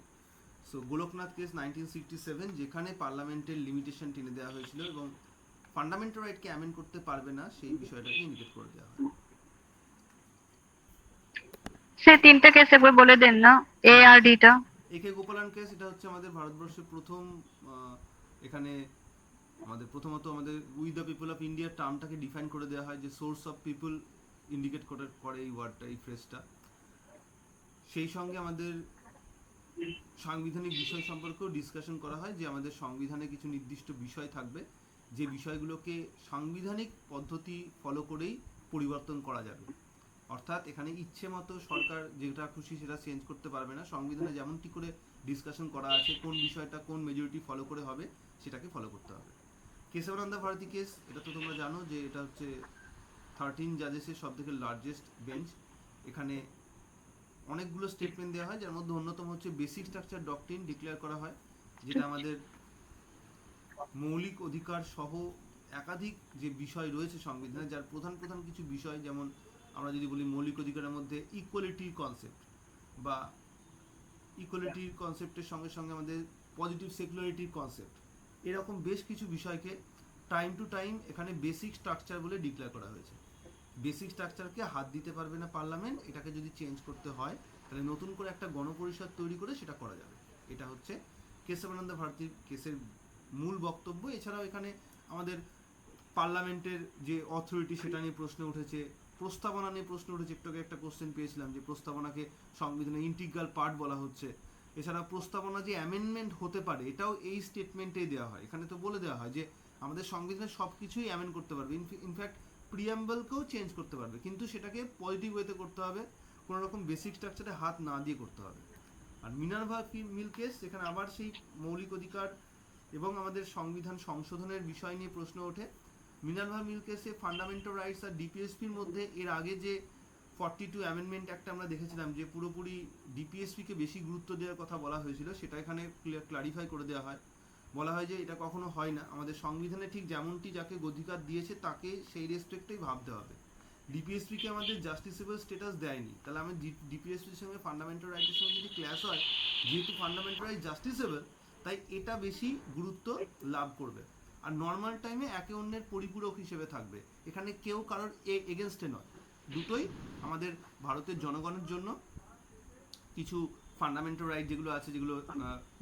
Speaker 1: সো গোলকনাথ কেস 1967, যেখানে পার্লামেন্টের লিমিটেশন টেনে দেওয়া হয়েছিল এবং ফান্ডামেন্টাল রাইটকে অ্যামেন্ড করতে পারবে না সেই বিষয়টাকে ইন্ডিকেট করে দেওয়া হয়।
Speaker 5: সে তিনটে কেস একবার বলে দেন না, এ আর ডি টা।
Speaker 1: একে গোপালন কেস, এটা হচ্ছে আমাদের ভারতবর্ষের প্রথম এখানে আমাদের প্রথমত আমাদের we the people of India টার্মটাকে ডিফাইন করে দেওয়া হয়, যে সোর্স অফ পিপল ইন্ডিকেট করে এই ওয়ার্ডটা, এই ফ্রেজটা। সেই সঙ্গে আমাদের সাংবিধানিক বিষয় সম্পর্কেও ডিসকাশন করা হয়, যে আমাদের সংবিধানে কিছু নির্দিষ্ট বিষয় থাকবে যে বিষয়গুলোকে সাংবিধানিক পদ্ধতি ফলো করেই পরিবর্তন করা যাবে। অর্থাৎ এখানে ইচ্ছে মতো সরকার যেটা খুশি সেটা চেঞ্জ করতে পারবে না, সংবিধানে যেমনটি করে ডিসকাশন করা আছে কোন বিষয়টা কোন মেজরিটি ফলো করে হবে সেটাকে ফলো করতে হবে। কেশবানন্দ ভারতী কেস, এটা তো তোমরা জানো যে এটা হচ্ছে 13 জাজেসের সব থেকে লার্জেস্ট বেঞ্চ। এখানে অনেকগুলো স্টেটমেন্ট দেওয়া হয়, যার মধ্যে অন্যতম হচ্ছে বেসিক স্ট্রাকচার ডক্ট্রিন ডিক্লেয়ার করা হয়, যেটা আমাদের মৌলিক অধিকার সহ একাধিক যে বিষয় রয়েছে সংবিধানে, যার প্রধান প্রধান কিছু বিষয়, যেমন আমরা যদি বলি মৌলিক অধিকারের মধ্যে ইকুয়ালিটির কনসেপ্ট, বা ইকুয়ালিটির কনসেপ্টের সঙ্গে সঙ্গে আমাদের পজিটিভ সেকুলারিটির কনসেপ্ট, এরকম বেশ কিছু বিষয়কে টাইম টু টাইম এখানে বেসিক স্ট্রাকচার বলে ডিক্লেয়ার করা হয়েছে। বেসিক স্ট্রাকচারকে হাত দিতে পারবে না পার্লামেন্ট, এটাকে যদি চেঞ্জ করতে হয় তাহলে নতুন করে একটা গণপরিষদ তৈরি করে সেটা করা যাবে। এটা হচ্ছে কেশবানন্দ ভারতীর কেসের মূল বক্তব্য। এছাড়াও এখানে আমাদের পার্লামেন্টের যে অথরিটি সেটা নিয়ে প্রশ্ন উঠেছে, প্রস্তাবনা নিয়ে প্রশ্ন উঠেছে, একটু আগে একটা কোশ্চেন পেয়েছিলাম যে প্রস্তাবনাকে সংবিধানের ইন্টিগ্রাল পার্ট বলা হচ্ছে। এছাড়া প্রস্তাবনা যে অ্যামেন্ডমেন্ট হতে পারে এটাও এই স্টেটমেন্টেই দেওয়া হয়। এখানে তো বলে দেওয়া হয় যে আমাদের সংবিধানে সব কিছুই অ্যামেন্ড করতে পারবে, ইনফ্যাক্ট প্রিয়াম্বলকেও চেঞ্জ করতে পারবে, কিন্তু সেটাকে পজিটিভ ওয়েতে করতে হবে, কোনো রকম বেসিক স্ট্রাকচারে হাত না দিয়ে করতে হবে। আর মিনার্ভা মিল কেস, যেখানে আবার সেই মৌলিক অধিকার এবং আমাদের সংবিধান সংশোধনের বিষয় নিয়ে প্রশ্ন ওঠে। মিনার্ভা মিল কেসে ফান্ডামেন্টাল রাইটস আর ডিপিএসপির মধ্যে এর আগে যে 42 অ্যামেন্ডমেন্ট একটা আমরা দেখেছিলাম যে পুরোপুরি ডিপিএসপিকে বেশি গুরুত্ব দেওয়ার কথা বলা হয়েছিল, সেটা এখানে ক্লারিফাই করে দেওয়া হয়। বলা হয় যে এটা কখনো হয় না, আমাদের সংবিধানে ঠিক যেমনটি যাকে অধিকার দিয়েছে তাকে সেই রেসপেক্টেই ভাবতে হবে। ডিপিএসপিকে আমাদের জাস্টিসেবল স্ট্যাটাস দেয়নি, তাহলে আমি ডিপিএসপির সঙ্গে ফান্ডামেন্টাল রাইটের সঙ্গে যদি ক্ল্যাশ হয়, যেহেতু ফান্ডামেন্টাল রাইট জাস্টিসেবল তাই এটা বেশি গুরুত্ব লাভ করবে। আর নর্মাল টাইমে একে অন্যের পরিপূরক হিসেবে থাকবে, এখানে কেউ কারোর এগেনস্টে নয়। দুটোই আমাদের ভারতের জনগণের জন্য কিছু ফান্ডামেন্টাল রাইট যেগুলো আছে, যেগুলো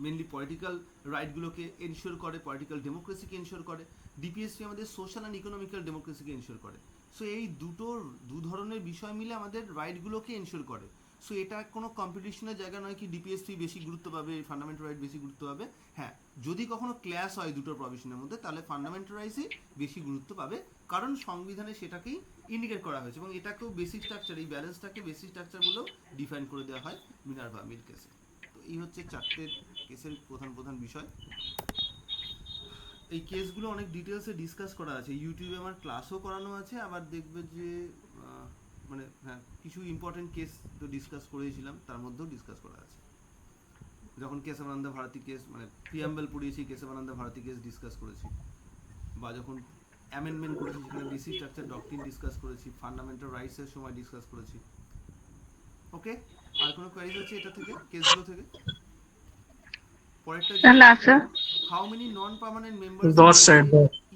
Speaker 1: মেনলি পলিটিক্যাল রাইটগুলোকে এনশিওর করে, পলিটিক্যাল ডেমোক্রেসিকে এনশিওর করে। ডিপিএসপি আমাদের সোশ্যাল অ্যান্ড ইকোনমিক্যাল ডেমোক্রেসিকে এনশিওর করে। সো এই দু ধরনের বিষয় মিলে আমাদের রাইটগুলোকে এনশিওর করে। সো এটা কোনো কম্পিটিশনের জায়গা নয় কি ডিপিএসপি বেশি গুরুত্ব পাবে, ফান্ডামেন্টাল রাইট বেশি গুরুত্ব পাবে। হ্যাঁ, যদি কখনো ক্ল্যাশ হয় দুটো প্রভিশনের মধ্যে তাহলে ফান্ডামেন্টাল রাইটসই বেশি গুরুত্ব পাবে, কারণ সংবিধানে সেটাকেই ইন্ডিকেট করা হয়েছে এবং এটাকেও বেসিক স্ট্রাকচার, এই ব্যালেন্সটাকে বেসিক স্ট্রাকচার বলেও ডিফাইন করে দেওয়া হয় মিনার্ভা মিল কেসে। তো এই হচ্ছে চারটে কেসের প্রধান প্রধান বিষয়। এই কেসগুলো অনেক ডিটেলসে ডিসকাস করা আছে, ইউটিউবে আমার ক্লাসও করানো আছে। আবার দেখবে যে মানে হ্যাঁ, কিছু ইম্পর্টেন্ট কেস তো ডিসকাস করেছিলাম, তার মধ্যেও ডিসকাস করা আছে। যখন কেশবানন্দ ভারতী কেস মানে প্রিয়াম্বল পড়িয়েছি, কেশবানন্দ ভারতী কেস ডিসকাস করেছি, বা যখন অ্যামেন্ডমেন্ট করেছি সেখানে বেসিক স্ট্রাকচার ডক্ট্রিন ডিসকাস করেছি, ফান্ডামেন্টাল রাইটসের সময় ডিসকাস করেছি। ওকে, আর কোনো কোয়েরিজ আছে এটা থেকে, কেসগুলো থেকে? পরেরটা how many non permanent members
Speaker 2: 10 side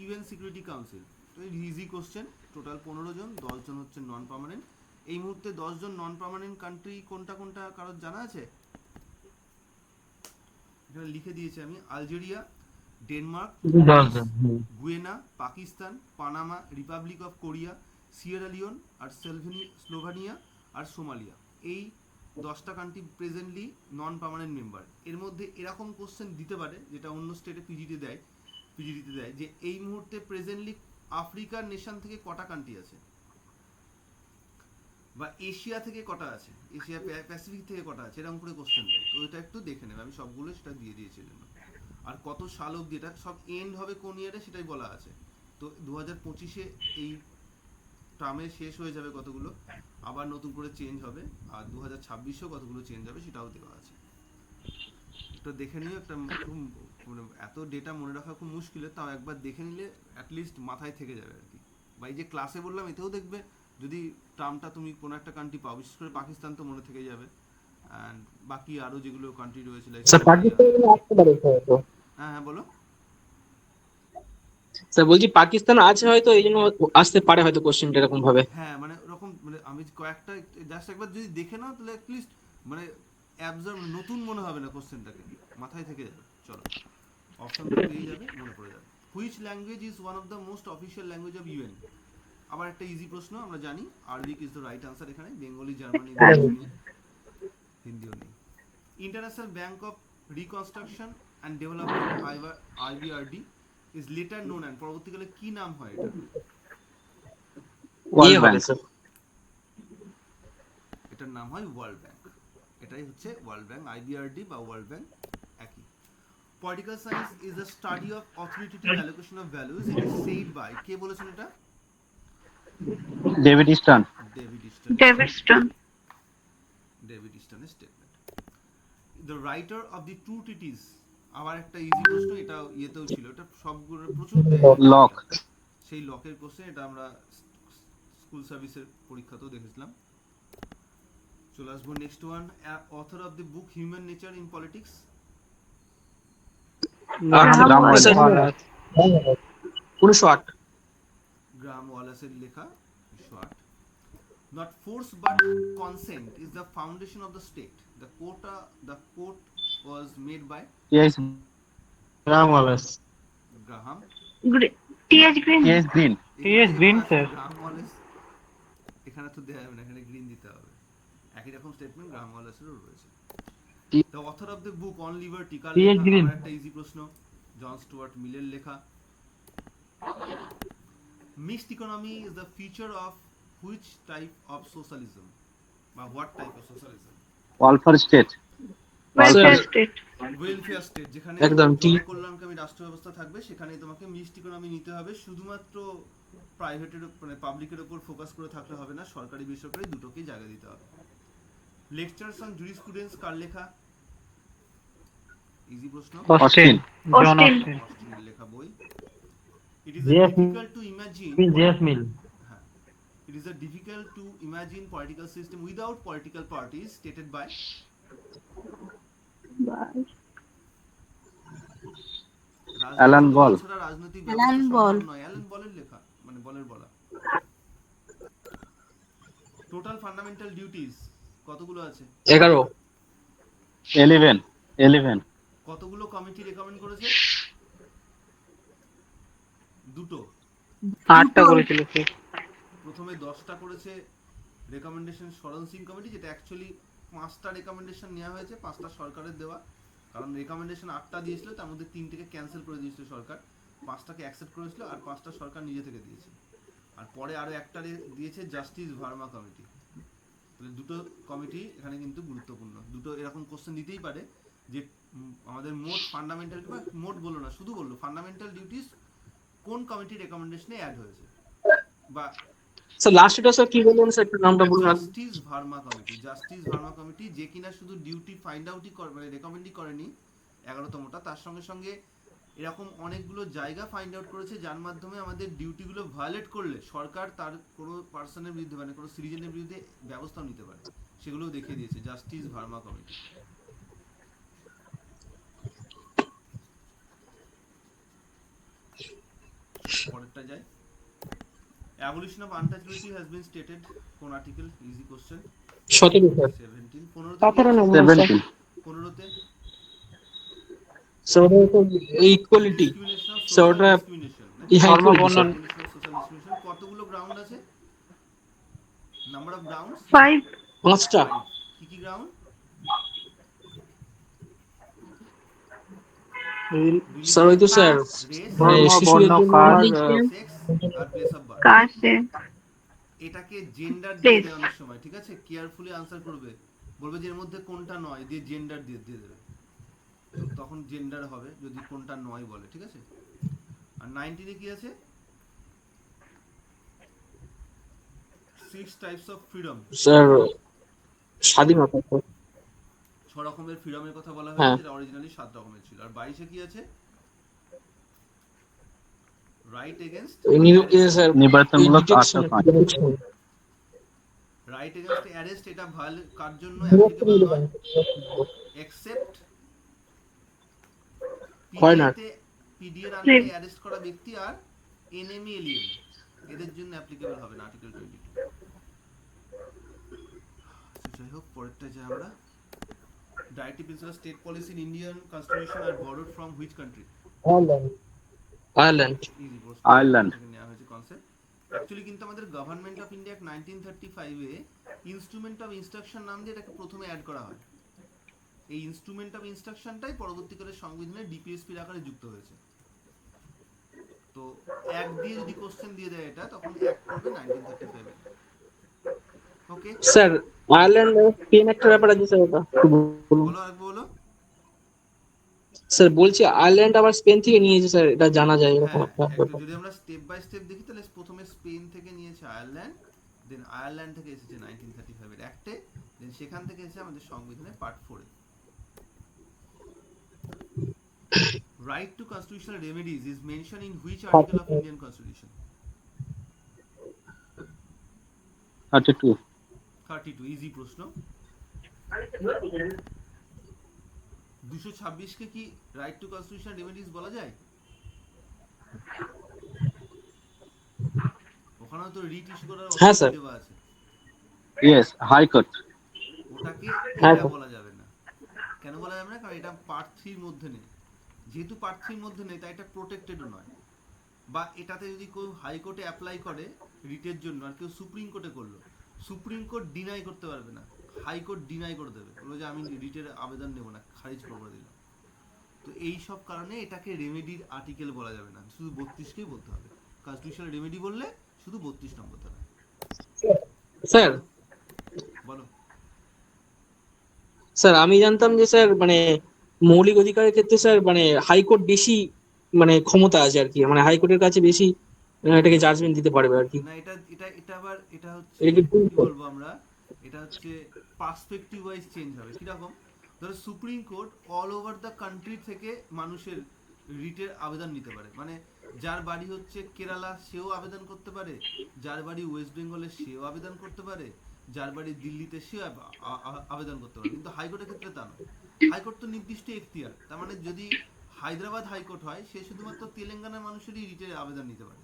Speaker 1: UN security council. তো ইজি কোশ্চেন, টোটাল 15 জন, 10 জন হচ্ছে নন পার্মানেন্ট। এই মুহূর্তে 10 জন নন পার্মানেন্ট কান্ট্রি কোনটা কোনটা কারোর জানা আছে? এখানে লিখে দিয়েছি আমি, Algeria, Denmark, Guyana, Pakistan, Panama, republic of Korea, Sierra Leone আর স্লোভানিয়া আর সোমালিয়া। এই 10টা country presently non permanent member. এর মধ্যে এরকম কোশ্চেন দিতে পারে, যেটা অন্য স্টেটে পিজিতে দেয়, যে এই মুহূর্তে প্রেজেন্টলি আফ্রিকার নেশন থেকে কটা কান্ট্রি আছে, বা এশিয়া থেকে কটা আছে, এশিয়া প্যাসিফিক থেকে কটা আছে, এরকম করে কোশ্চেন দেয়। তো এটা একটু দেখে নেবে, আমি সবগুলো সেটা দিয়ে দিয়েছি জন্য। আর কত সাল অবধি এটা সব এন্ড হবে কোন ইয়ারে সেটাই বলা আছে। তো 2025-এ এই টার্মে শেষ হয়ে যাবে কতগুলো, আবার নতুন করে চেঞ্জ হবে, আর 2026-এও কতগুলো চেঞ্জ হবে সেটাও দেওয়া আছে। তো দেখে নিও, একটা মানে এত ডেটা মনে রাখা খুব মুশকিল, তাও একবার দেখে নিলে অ্যাটলিস্ট মাথায় থেকে যাবে আর কি। বা এই যে ক্লাসে বললাম এতেও দেখবে যদি টার্মটা তুমি কোনো একটা কান্ট্রি পাও, বিশেষ করে পাকিস্তান তো মনে থেকে যাবে, অ্যান্ড বাকি আরো যেগুলো কান্ট্রি রয়েছে লাইক
Speaker 7: স্যার পাকিস্তান আসতে পারে হয়তো।
Speaker 1: হ্যাঁ হ্যাঁ বলো।
Speaker 7: স্যার বলছি পাকিস্তান আছে হয়তো, এই জন্য আসতে পারে হয়তো কোশ্চেনটা এরকম ভাবে।
Speaker 1: হ্যাঁ মানে ওরকম, মানে আমি কয়েকটা জাস্ট একবার যদি দেখে নাও তাহলে অ্যাটলিস্ট মানে অ্যাবজর্ব, নতুন মনে হবে না কোশ্চেনটাকে, মাথায় থেকে যাবে। চলো অপশন পেয়ে যাবে, মনে পড়ে যাবে। Which language is one of the most official language of UN? আবার একটা ইজি প্রশ্ন, আমরা জানি Arabic is the right answer এখানে, বেঙ্গলি, জার্মানি, হিন্দিও নেই। International bank of reconstruction and development IBRD is letter known and, পরবর্তীকালে কি নাম হয় এটা?
Speaker 4: ওয়ার্ল্ড
Speaker 7: হবে
Speaker 4: ব্যাংক।
Speaker 7: স্যার।
Speaker 1: এটার নাম হয় ওয়ার্ল্ড ব্যাংক। এটাই হচ্ছে ওয়ার্ল্ড ব্যাংক, আইবিআরডি বা ওয়ার্ল্ড ব্যাংক একই। Political science is a study of authoritative allocation of values, it is said by, কে বলেছেন এটা?
Speaker 4: David Stern.
Speaker 1: David Easton.
Speaker 5: David Easton.
Speaker 1: David ইস্টনের statement. The writer of the two treatise, আবার একটা easy প্রশ্ন, এটা ইয়েতেও ছিল, এটা সবগুলো প্রচুর
Speaker 4: লক।
Speaker 1: সেই লকের কোশ্চেন, এটা আমরা স্কুল সার্ভিসের পরীক্ষাতেও দেখেছিলাম। চলে আসবো next one, author of the book human nature in politics.
Speaker 4: Graham
Speaker 7: sir,
Speaker 4: Wallace.
Speaker 7: 1908।
Speaker 1: Graham ওয়ালেসের লেখা, 1908। Not force but consent is the foundation of the state. The quote was made by
Speaker 4: TS
Speaker 6: রাম Wallace.
Speaker 1: Graham.
Speaker 5: TH. Green.
Speaker 4: Green.
Speaker 2: T.S. Green, sir.
Speaker 1: Graham Wallace, এখানে তো দেয়া যাবে না, এখানে green দিতে হবে। একই রকম স্টেটমেন্ট গ্রাহাম ওয়ালেসেরও রয়েছে। The author of the book on liberty, car
Speaker 7: T.H.
Speaker 1: লেখা?
Speaker 7: Green.
Speaker 1: আমার একটা ইজি প্রশ্ন, জন স্টুয়ার্ট মিলের লেখা। Mixed economy is the feature of which type of socialism? বা what type of socialism?
Speaker 4: Welfare state.
Speaker 5: Welfare state.
Speaker 1: Welfare state, যেখানে
Speaker 7: একদম ঠিক।
Speaker 1: জনকল্যাণকামী রাষ্ট্র ব্যবস্থা থাকবে, সেখানে তোমাকে মিক্সড ইকোনমি নিতে হবে। শুধুমাত্র প্রাইভেটের মানে পাবলিকের উপর ফোকাস করে থাকলে হবে না, সরকারি বেসরকারি দুটোকেই জায়গা দিতে হবে। লেকচারস অন জুরিসপ্রুডেন্স কার লেখা? ইজি প্রশ্ন,
Speaker 2: অস্টিন, জন
Speaker 5: অস্টিন।
Speaker 2: অস্টিন।
Speaker 1: অস্টিনের লেখা বই। It is
Speaker 6: J.S.
Speaker 1: Difficult to imagine,
Speaker 6: JS Mill.
Speaker 1: হ্যাঁ, it is difficult to imagine political system without political parties, stated by
Speaker 4: Alan Ball.
Speaker 1: রাজনৈতিক
Speaker 3: অ্যালান
Speaker 1: ব্যবস্থা
Speaker 3: বল।
Speaker 1: সম্ভব নয়। অ্যালান বলের লেখা, মানে বলের বলা। টোটাল ফান্ডামেন্টাল ডিউটিস কতগুলো আছে?
Speaker 7: 11।
Speaker 4: 11।
Speaker 1: কতগুলো কমিটি রেকমেন্ড করেছে? দুটো।
Speaker 2: 8টা করেছিল সে।
Speaker 1: প্রথমে 10টা করেছে রেকমেন্ডেশন শরণ সিং কমিটি, যেটা অ্যাকচুয়ালি 5টা রেকমেন্ডেশন নেওয়া হয়েছে, 5টা সরকারের দেওয়া। কারণ রেকমেন্ডেশন 8টা দিয়েছিল, তার মধ্যে 3টেকে ক্যান্সেল করে দিয়েছিল সরকার, 5টাকে অ্যাকসেপ্ট করেছিল, আর 5টা সরকার নিজে থেকে দিয়েছে। আর পরে আরো একটা দিয়েছে জাস্টিস ভার্মা কমিটি। তাহলে দুটো কমিটি এখানে কিন্তু গুরুত্বপূর্ণ। দুটো এরকম কোশ্চেন দিতেই পারে যে আমাদের মোট ফান্ডামেন্টাল, বা মোট বললো না, শুধু বললো ফান্ডামেন্টাল ডিউটিস কোন কমিটির রেকমেন্ডেশনে অ্যাড হয়েছে, বা
Speaker 7: স্যার লাস্টটা স্যার কি বললেন স্যার, একটু নামটা বলুন।
Speaker 1: Justice Verma committee. Justice Verma committee, যে কিনা শুধু ডিউটি ফাইন্ড আউটই করে, মানে রেকমেন্ডই করেনি 11তমটা, তার সঙ্গে সঙ্গে এরকম অনেকগুলো জায়গা ফাইন্ড আউট করেছে যার মাধ্যমে আমাদের ডিউটিগুলো ভায়োলেট করলে সরকার তার কোনো পার্সনের বিরুদ্ধে, মানে কোনো সিটিজেনের বিরুদ্ধে ব্যবস্থা নিতে পারে, সেগুলোও দেখিয়ে দিয়েছে জাস্টিস ভার্মা কমিটি। পরেরটা যাই, abolition of untouchability has been stated কোন আর্টিকেল? Easy question.
Speaker 7: 17 স্যার।
Speaker 1: 17।
Speaker 3: 17 নম্বর।
Speaker 4: 17।
Speaker 1: 15তে
Speaker 7: স্যার ওটা equality.
Speaker 1: discrimination of
Speaker 7: So,
Speaker 1: social
Speaker 7: ওটা
Speaker 1: discrimination, নাকি?
Speaker 7: ইহা
Speaker 2: ধর্ম
Speaker 7: equality,
Speaker 2: বর্ণনা।
Speaker 7: sir।
Speaker 1: Discrimination of social discrimination, কতগুলো গ্রাউন্ড আছে? Number of grounds
Speaker 5: 5।
Speaker 7: 5টা।
Speaker 1: কি কি গ্রাউন্ড?
Speaker 7: স্যার ওই তো স্যার
Speaker 2: ধর্ম,
Speaker 7: শিশুদের
Speaker 2: বর্ণ,
Speaker 7: জন্য
Speaker 2: কাজ,
Speaker 1: সেক্স আর প্লেস অফ বার্থ।
Speaker 5: কাছে।
Speaker 1: এটাকে জেন্ডার দিয়ে
Speaker 5: Place.
Speaker 1: দেয় অনেক সময়, ঠিক আছে? কেয়ারফুলি আনসার করবে, বলবে যে এর মধ্যে কোনটা নয়, দিয়ে জেন্ডার দিয়ে দেবে, তো তখন জেন্ডার হবে যদি কোনটা নয় বলে, ঠিক আছে? আর 19 এ কি আছে? 6 টাইপস অফ ফ্রিডম,
Speaker 7: স্যার স্বাধীনতা স্যার।
Speaker 1: 6 রকমের ফ্রিডমের কথা বলা
Speaker 7: হ্যাঁ।
Speaker 1: হয়েছে, যেটা অরিজিনালি 7 রকমের ছিল। আর 22 এ কি আছে? রাইট এগেইনস্ট
Speaker 7: স্যার
Speaker 4: নিবর্তনমূলক
Speaker 7: detection,
Speaker 4: আত্মকাজ।
Speaker 7: detection।
Speaker 1: রাইট এগেইনস্ট অ্যারেস্ট এটা কার জন্য অ্যাপ্লিকেবল নয়, এক্সেপ্ট
Speaker 7: Foreigner.
Speaker 1: পিডি এর আন্ডারে অ্যারেস্ট করা ব্যক্তি আর এনএমই এলিয়েন এদের জন্য অ্যাপ্লিকেবল হবে না আর্টিকেল 22। যাই হোক পরেরটা যে আমরা directive principle state policy in Indian constitution আর borrowed from which country?
Speaker 7: Ireland.
Speaker 1: Easy প্রশ্ন,
Speaker 4: আয়ারল্যান্ড।
Speaker 1: থেকে নেওয়া হয়েছে কনসেপ্ট। অ্যাকচুয়ালি কিন্তু আমাদের গভর্নমেন্ট অফ ইন্ডিয়া 1935 এ ইনস্ট্রুমেন্ট অফ ইনস্ট্রাকশন নাম দিয়ে এটাকে প্রথমে অ্যাড করা হয়। এই ইনস্ট্রুমেন্ট অফ ইনস্ট্রাকশনটাই পরবর্তীকালে সংবিধানে ডিপিএসপির আকারে যুক্ত হয়েছে। তো এক দিয়ে যদি কোশ্চেন দিয়ে দেয় এটা তখন এক করবে 1935 এ। ওকে
Speaker 7: স্যার আয়ারল্যান্ড স্পেন একটা ব্যাপার আছে স্যার, ওটা একটু বলুন।
Speaker 1: বলো আর বলো।
Speaker 7: স্যার বলছি আয়ারল্যান্ড আবার স্পেন থেকে নিয়েছে স্যার, এটা জানা যায় এরকম
Speaker 1: হ্যাঁ
Speaker 7: একটা
Speaker 1: একটু
Speaker 7: ব্যাপার।
Speaker 1: যদি আমরা স্টেপ বাই স্টেপ দেখি তাহলে প্রথমে স্পেন থেকে নিয়েছে আয়ারল্যান্ড, দেন আয়ারল্যান্ড থেকে এসেছে 1935 এর অ্যাক্টে, দেন সেখান থেকে এসেছে আমাদের সংবিধানের part 4 A. Right two constitutional remedies is mention in which article of Indian constitution?
Speaker 4: 32।
Speaker 1: 32 easy প্রশ্ন। 226 কে কি রাইট টু কনস্টিটিউশনাল রেমেডিজ বলা যায়? ওখানেও তো রিট ইস্যু করার
Speaker 7: হ্যাঁ,
Speaker 1: অপশন
Speaker 7: স্যার।
Speaker 1: দেওয়া আছে।
Speaker 4: Yes, high court.
Speaker 1: ওটাকে
Speaker 7: হ্যাঁ,
Speaker 1: এটা
Speaker 7: স্যার।
Speaker 1: বলা যাবে না। কেন বলা যাবে না? কারণ এটা পার্ট 3 এর মধ্যে নেই। যেহেতু পার্ট 3 এর মধ্যে নেই তাই এটা প্রোটেক্টেডও নয়। বা এটাতে যদি কেউ হাইকোর্টে অ্যাপ্লাই করে রিটের জন্য আর কেউ সুপ্রিম কোর্টে করলো, সুপ্রিম কোর্ট ডিনাই করতে পারবে না, হাইকোর্ট ডিনাই করে দেবে, বলবে যে আমি রিটের আবেদন নেব না, খারিজ করে দিলাম। তো এই সব কারণে এটাকে রেমেডির আর্টিকেল বলা যাবে না, শুধু 32 কেই বলতে হবে। কনস্টিটিউশনাল রেমেডি বললে শুধু 32 নম্বর ধরে।
Speaker 7: স্যার
Speaker 1: বলো।
Speaker 7: স্যার আমি জানতাম যে স্যার মানে মৌলিক অধিকারের ক্ষেত্রে স্যার মানে হাইকোর্ট বেশি মানে ক্ষমতা আছে আর কি, মানে হাইকোর্টের কাছে বেশি এটাকে জাজমেন্ট দিতে পারবে আর কি।
Speaker 1: না এটা এটা এটা আবার এটা হচ্ছে
Speaker 7: এটা কি
Speaker 1: কি
Speaker 7: ভুল?
Speaker 1: বলবো আমরা, এটা হচ্ছে পার্সপেক্টিভ ওয়াইজ চেঞ্জ হবে। কিরকম? ধরো supreme court all over the country থেকে মানুষের রিটের আবেদন নিতে পারে, মানে যার বাড়ি হচ্ছে কেরালা সেও আবেদন করতে পারে, যার বাড়ি ওয়েস্ট বেঙ্গলে সেও আবেদন করতে পারে, যার বাড়ি দিল্লিতে সেও আবেদন করতে পারে। কিন্তু হাইকোর্টের ক্ষেত্রে তা নয়। হাইকোর্ট তো নির্দিষ্ট এখতিয়ার, তার মানে যদি হায়দ্রাবাদ হাইকোর্ট হয় সে শুধুমাত্র তেলেঙ্গানার মানুষেরই রিটের আবেদন নিতে পারে,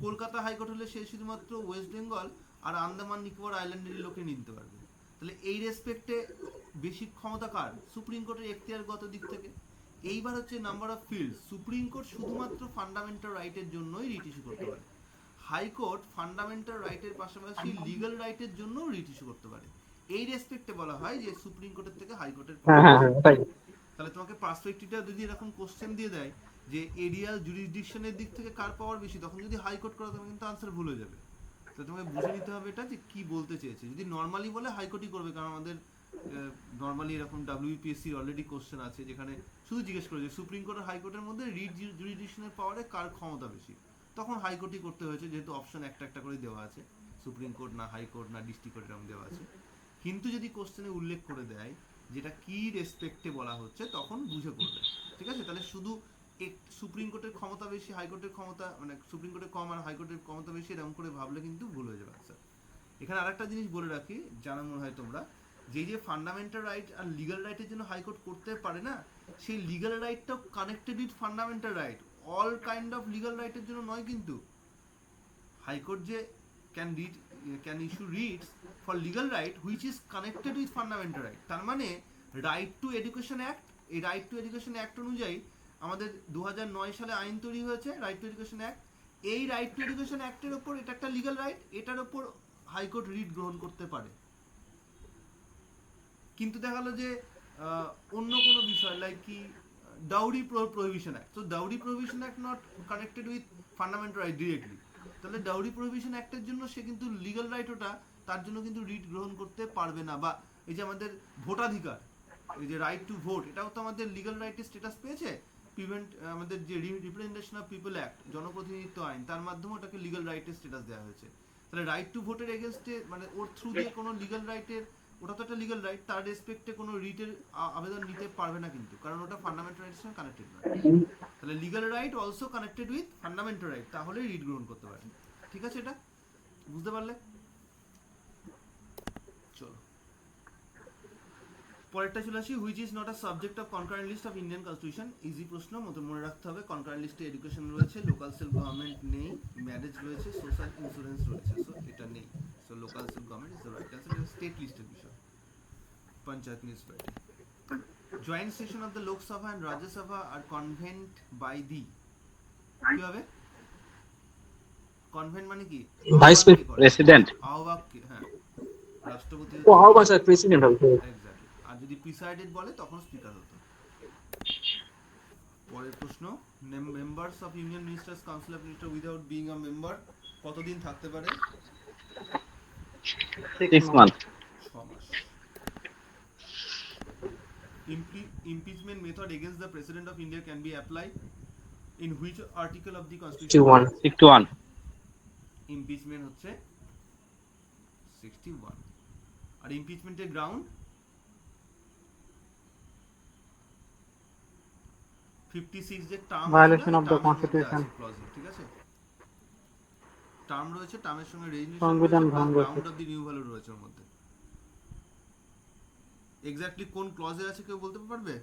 Speaker 1: কলকাতা হাইকোর্ট হলে সে শুধুমাত্র ওয়েস্ট বেঙ্গল আর আন্দামান নিকোবর আইল্যান্ডের লোকে নিতে পারবে। তাহলে এই রেসপেক্টে বেশি ক্ষমতা কার? সুপ্রিম কোর্টের এখতিয়ারগত দিক থেকে। এইবার হচ্ছে number of field. Supreme court শুধুমাত্র ফান্ডামেন্টাল রাইটের জন্যই রিট ইস্যু করতে পারে, হাইকোর্ট ফান্ডামেন্টাল রাইটের পাশাপাশি লিগ্যাল রাইটের জন্য রিট ইস্যু করতে পারে। এই রেসপেক্টে বলা হয় যে সুপ্রিম কোর্টের থেকে হাইকোর্টের।
Speaker 7: হ্যাঁ হ্যাঁ হ্যাঁ তাই।
Speaker 1: তাহলে তোমাকে পার্সপেক্টিভটা যদি এরকম কোশ্চেন দিয়ে দেয় যে এরিয়াল জুরিসডিকশনের দিক থেকে কার পাওয়ার বেশি, তখন যদি হাইকোর্ট করো তখন কিন্তু আনসার ভুল হয়ে যাবে। তো তোমাকে বুঝে নিতে হবে এটা যে কি বলতে চেয়েছে। যদি নর্মালি বলে হাইকোর্টই করবে, কারণ আমাদের নর্মালি এরকম ডাব্লিউপিএসসি অলরেডি কোশ্চেন আছে যেখানে শুধু জিজ্ঞেস করে যে সুপ্রিম কোর্ট আর হাইকোর্টের মধ্যে রিট জুরিসডিকশনের পাওয়ারে কার ক্ষমতা বেশি, তখন হাইকোর্টই করতে হয়েছে, যেহেতু অপশন একটা একটা করে দেওয়া আছে, সুপ্রিম কোর্ট না হাইকোর্ট না ডিস্ট্রিক্ট কোর্ট এরকম দেওয়া আছে। কিন্তু যদি কোশ্চেনে উল্লেখ করে দেয় যেটা কি রেসপেক্টে বলা হচ্ছে তখন বুঝে করবে, ঠিক আছে? তাহলে শুধু সুপ্রিম কোর্টের ক্ষমতা বেশি হাইকোর্টের ক্ষমতা, মানে সুপ্রিম কোর্টের কম আর হাইকোর্টের ক্ষমতা বেশি এরকম করে ভাবলে কিন্তু ভুল হয়ে যাবে স্যার। এখানে আরেকটা জিনিস বলে রাখি, জানা মনে হয় তোমরা, যে ফান্ডামেন্টাল রাইট আর লিগ্যাল রাইটের জন্য হাইকোর্ট করতে পারে না, সেই লিগ্যাল রাইটটাও connected with fundamental right. All kind of legal রাইটের জন্য নয় কিন্তু। হাইকোর্ট যে can issue writs for legal right which is connected with fundamental right. তার মানে রাইট টু এডুকেশন অ্যাক্ট, এই রাইট টু এডুকেশন অ্যাক্ট অনুযায়ী আমাদের 2009 সালে আইন তৈরি হয়েছে রাইট টু এডুকেশন অ্যাক্ট। এই রাইট টু এডুকেশন অ্যাক্টের ওপর এটা একটা লিগ্যাল রাইট, এটার ওপর হাইকোর্ট রিট গ্রহণ করতে পারে। কিন্তু দেখা গেল যে অন্য কোনো বিষয় লাইক কি ডাউরি প্রহিবিশন অ্যাক্ট, তো dowry prohibition act not connected with fundamental right directly, তাহলে ডাউরি প্রহিবিশন অ্যাক্টের জন্য সে কিন্তু লিগ্যাল রাইট ওটা, তার জন্য কিন্তু রিট গ্রহণ করতে পারবে না। বা এই যে আমাদের ভোটাধিকার, এই যে রাইট টু ভোট, এটাও তো আমাদের লিগ্যাল রাইটের স্ট্যাটাস পেয়েছে। আমাদের যে রিপ্রেজেন্টেশন অফ পিপল অ্যাক্ট, জনপ্রতিনিধিত্ব আইন, তার মাধ্যমে ওটাকে লিগ্যাল রাইটের স্ট্যাটাস দেওয়া হয়েছে। তাহলে রাইট টু ভোটের এগেনস্টে মানে ওর থ্রু দিয়ে কোনো লিগ্যাল রাইটের, ওটা তো একটা লিগ্যাল রাইট, তার রেসপেক্টে কোনো রিটের আবেদন নিতে পারবে না কিন্তু, কারণ ওটা ফান্ডামেন্টাল রাইটের সঙ্গে কানেক্টেড নয়। তাহলে legal right also connected with fundamental right, তাহলেই রিট গ্রহণ করতে পারে। ঠিক আছে, এটা বুঝতে পারলে? পরেরটা চলে আসি, which is not a subject of concurrent list of Indian constitution. Easy প্রশ্ন, মনে রাখতে হবে। কনকারেন্ট লিস্টে এডুকেশন রয়েছে, লোকাল সেলফ গভর্নমেন্ট নেই, ম্যারেজ রয়েছে, সোশ্যাল ইন্স্যুরেন্স রয়েছে, সো এটা নেই। So local self government is the right answer. এটা স্টেট লিস্টের বিষয়, panchayat municipality. Joint session of the Lok Sabha and Rajya Sabha আর কনভেন্ট বাই দি, কি হবে? কনভেন্ট মানে কি?
Speaker 7: Vice
Speaker 1: আহ্বানকে করে।
Speaker 4: প্রেসিডেন্ট।
Speaker 1: আহ্বাককে, হ্যাঁ, রাষ্ট্রপতি
Speaker 7: ও হাউ মাচ আর প্রেসিডেন্ট হবে।
Speaker 1: এক্স্যাক্টলি। আর যদি প্রিসাইডেড বলে তখন স্পিকার হতো। পরের প্রশ্ন, members of union ministers council of minister without being a member কতদিন থাকতে পারে?
Speaker 4: 6 months.
Speaker 1: 6 mass. Impeachment method against the president of India can be applied in which article of the constitution?
Speaker 7: 61
Speaker 4: 61.
Speaker 1: Impeachment হচ্ছে 61। আর ইমপিচমেন্টের ground 56 যে term
Speaker 2: Violation of the constitution.
Speaker 1: ঠিক আছে, term রয়েছে, টার্মের সঙ্গে রেজিগনেশন
Speaker 2: সংবিধান
Speaker 1: রয়েছে,
Speaker 2: ভঙ্গ
Speaker 1: ground of the new value রয়েছে ওর মধ্যে। এক্স্যাক্টলি কোন ক্লজে আছে কেউ বলতে পারবে?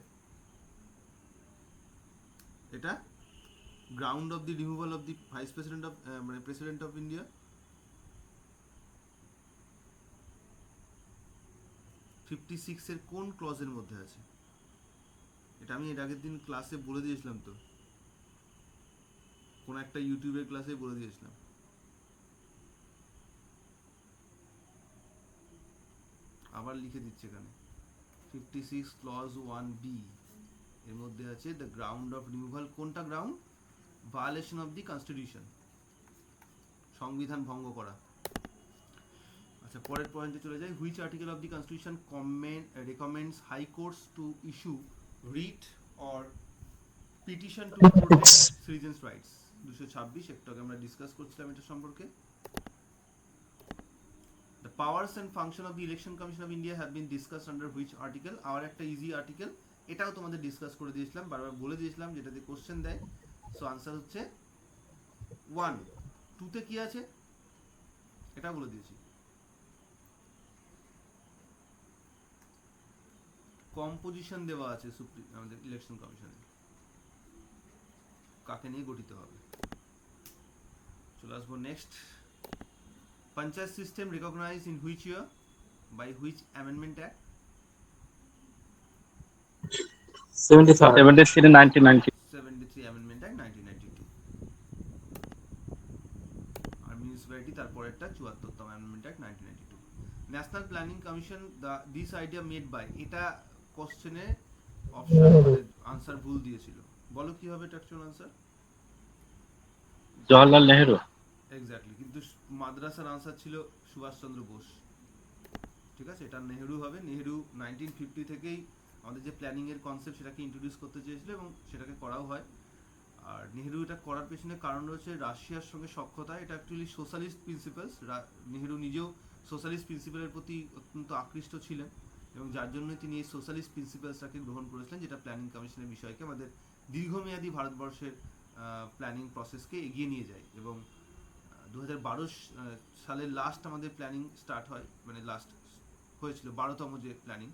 Speaker 1: এটা ground of the removal of the vice president of মানে প্রেসিডেন্ট অফ ইন্ডিয়া, 56 এর কোন ক্লজের মধ্যে আছে? এটা আমি এর আগের দিন ক্লাসে বলে দিয়েছিলাম, তো কোন একটা ইউটিউবের ক্লাসে বলে দিয়েছিলাম। আবার লিখে দিচ্ছে এখানে, 56 ক্লজ 1B এর মধ্যে আছে দ্য গ্রাউন্ড অফ রিমুভাল। কোনটা ground? Violation of the constitution, সংবিধান ভঙ্গ করা। আচ্ছা, পরের পয়েন্টে চলে যাই। Which article of the constitution recommends high courts to issue writ or petition to protect citizens rights? 226, একটু আগে আমরা ডিসকাস করছিলাম এটা সম্পর্কে। The powers and function of the Election Commission of India have been discussed under which article? আর একটা easy article, এটাও তোমাদের discuss করে দিয়েছিলাম, বারবার বলে দিয়েছিলাম, যেটাতে কোশ্চেন দেয়। সো আনসার হচ্ছে 1। 2 তে কি আছে এটা বলে দিয়েছি। কম্পোজিশন দেওয়া আছে আমাদের ইলেকশন কমিশনে, কাকে নিয়ে গঠিত হবে। চলে আসবো next. Panchayat system recognized in which year? By which amendment act?
Speaker 7: 73
Speaker 4: 73 1990.
Speaker 1: 73 amendment act 1992। আর মিউনিসিপ্যালিটি তারপরেরটা 74তম amendment act 1992। National planning commission this idea made by, এটা কোশ্চেনে অপশন আনসার ভুল দিয়েছিল, বলো কি হবে এটা actual answer?
Speaker 4: Jawaharlal Nehru.
Speaker 1: Exactly, কিন্তু মাদ্রাসার আনসার ছিল সুভাষচন্দ্র বোস। ঠিক আছে, এটা নেহেরু হবে। নেহেরু 1950 থেকেই আমাদের যে প্ল্যানিং এর কনসেপ্ট সেটাকে ইন্ট্রোডিউস করতে চেয়েছিল এবং সেটাকে করাও হয়। আর নেহেরু এটা করার পেছনে কারণ রয়েছে রাশিয়ার সঙ্গে সখ্যতা। এটা অ্যাকচুয়ালি সোশ্যালিস্ট প্রিন্সিপালস, নেহেরু নিজেও সোশ্যালিস্ট প্রিন্সিপালের প্রতি অত্যন্ত আকৃষ্ট ছিলেন এবং যার জন্য তিনি এই সোশ্যালিস্ট প্রিন্সিপালসটাকে গ্রহণ করেছিলেন, যেটা প্ল্যানিং কমিশনের বিষয়কে আমাদের দীর্ঘমেয়াদী ভারতবর্ষের প্ল্যানিং প্রসেসকে এগিয়ে নিয়ে যায়। এবং 2012 সালের লাস্ট আমাদের প্ল্যানিং স্টার্ট হয়, মানে লাস্ট হয়েছিল 12তম যে প্ল্যানিং,